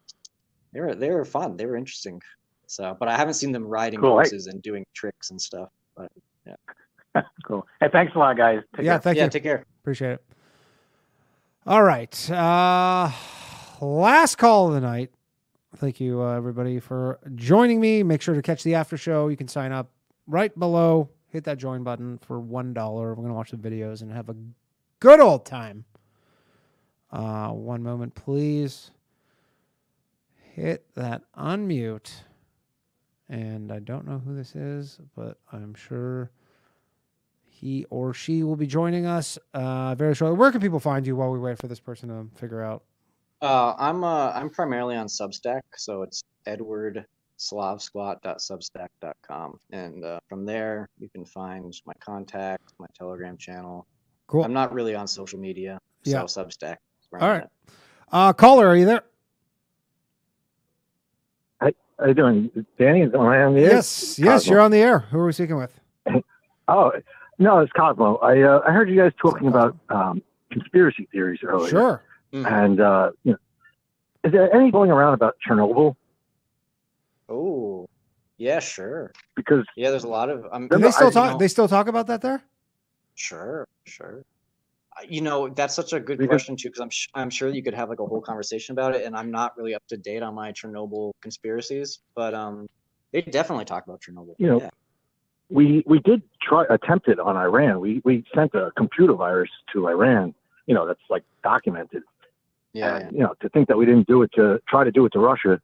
C: they were fun, they were interesting. So, but I haven't seen them riding horses and doing tricks and stuff. But yeah.
I: Cool. Hey, thanks a lot, guys. Take care.
B: Thank you.
C: Take care.
B: Appreciate it. All right, last call of the night. Thank you, everybody, for joining me. Make sure to catch the after show. You can sign up right below. Hit that join button for $1. We're gonna watch the videos and have a good old time. One moment, please. Hit that unmute. And I don't know who this is, but I'm sure he or she will be joining us very shortly. Where can people find you while we wait for this person to figure out?
C: I'm primarily on Substack, so it's edwardslavsquat.substack.com, and from there you can find my contacts, my Telegram channel.
B: Cool.
C: I'm not really on social media, so Substack.
B: All right. Caller, are you there?
J: How you doing, Danny? Am I on the air?
B: Yes, you're on the air. Who are we speaking with?
J: Oh, no, it's Cosmo. I heard you guys talking about conspiracy theories earlier.
B: Sure.
J: And you know, is there any going around about Chernobyl?
C: Oh, yeah, sure.
J: Because
C: there's a lot of.
B: Do they still talk? They still talk about that there?
C: Sure. You know, that's such a good question too, because I'm sure you could have like a whole conversation about it, and I'm not really up to date on my Chernobyl conspiracies, but they definitely talk about Chernobyl.
J: You know, we did attempt it on Iran. We sent a computer virus to Iran. You know, that's like documented.
C: Yeah.
J: And, you know, to think that we didn't try to do it to Russia.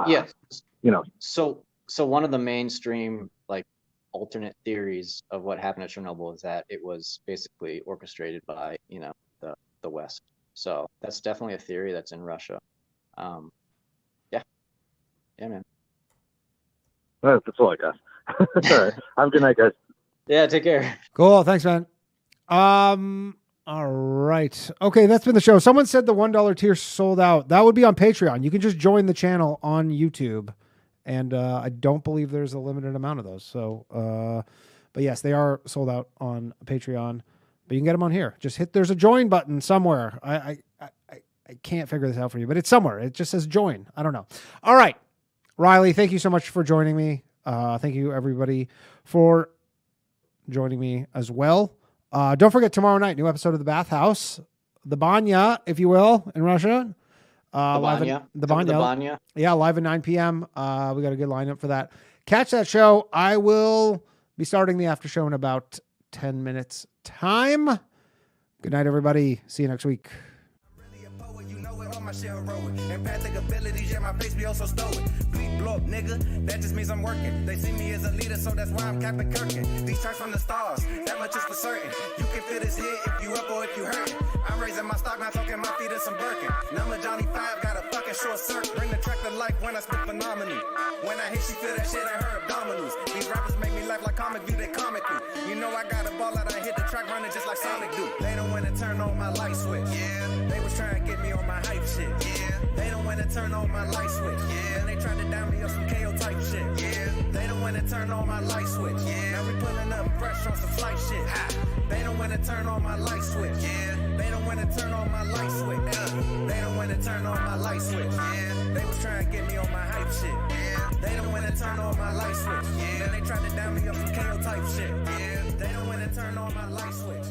C: Yeah.
J: You know.
C: So one of the mainstream like alternate theories of what happened at Chernobyl is that it was basically orchestrated by, you know, the West. So that's definitely a theory that's in Russia. Yeah, man.
J: That's all I got. All right. Have a good night, guys.
C: Yeah, take care.
B: Cool. Thanks, man. All right. Okay, that's been the show. Someone said the $1 tier sold out. That would be on Patreon. You can just join the channel on YouTube. And I don't believe there's a limited amount of those. So, but yes, they are sold out on Patreon. But you can get them on here. Just there's a join button somewhere. I can't figure this out for you, but it's somewhere. It just says join. I don't know. All right. Riley, thank you so much for joining me. Thank you, everybody, for joining me as well. Don't forget, tomorrow night, new episode of The Bathhouse. The Banya, if you will, in Russia.
C: The Banya.
B: Yeah, live at 9 p.m. We got a good lineup for that. Catch that show. I will be starting the after show in about 10 minutes time. Good night, everybody. See you next week.
K: all my shit heroic. Empathic abilities, yeah, my face be also stoic. Fleet blow up, nigga, that just means I'm working. They see me as a leader, so that's why I'm Captain Kirkin. These tracks from the stars, that much is for certain. You can feel this hit if you up or if you hurtin'. I'm raising my stock, not talking my feet in some Birkin. Number Johnny 5 got a fucking short circuit. Bring the track to life when I spit phenomenal. When I hit, she feel that shit in her abdominals. These rappers make me laugh like comic view, they comical. You know I got a ball out, I hit the track running just like Sonic do. They don't wanna turn on my light switch. Yeah. They was trying to get me on my hype shit. Yeah. They don't wanna turn on my light switch. Yeah. And they tried to down me on some KO type shit. Yeah. They don't wanna turn on my light switch. Yeah. Now we pulling up fresh on some flight shit. Ha. They don't wanna turn on my light switch. Yeah. They don't wanna turn on my light switch. They don't wanna turn on my light switch. Yeah. They was trying to get me on my hype shit. Yeah. They don't wanna turn on my light switch. Yeah. Then they tried to down me on some KO type shit. Yeah. They don't wanna turn on my light switch.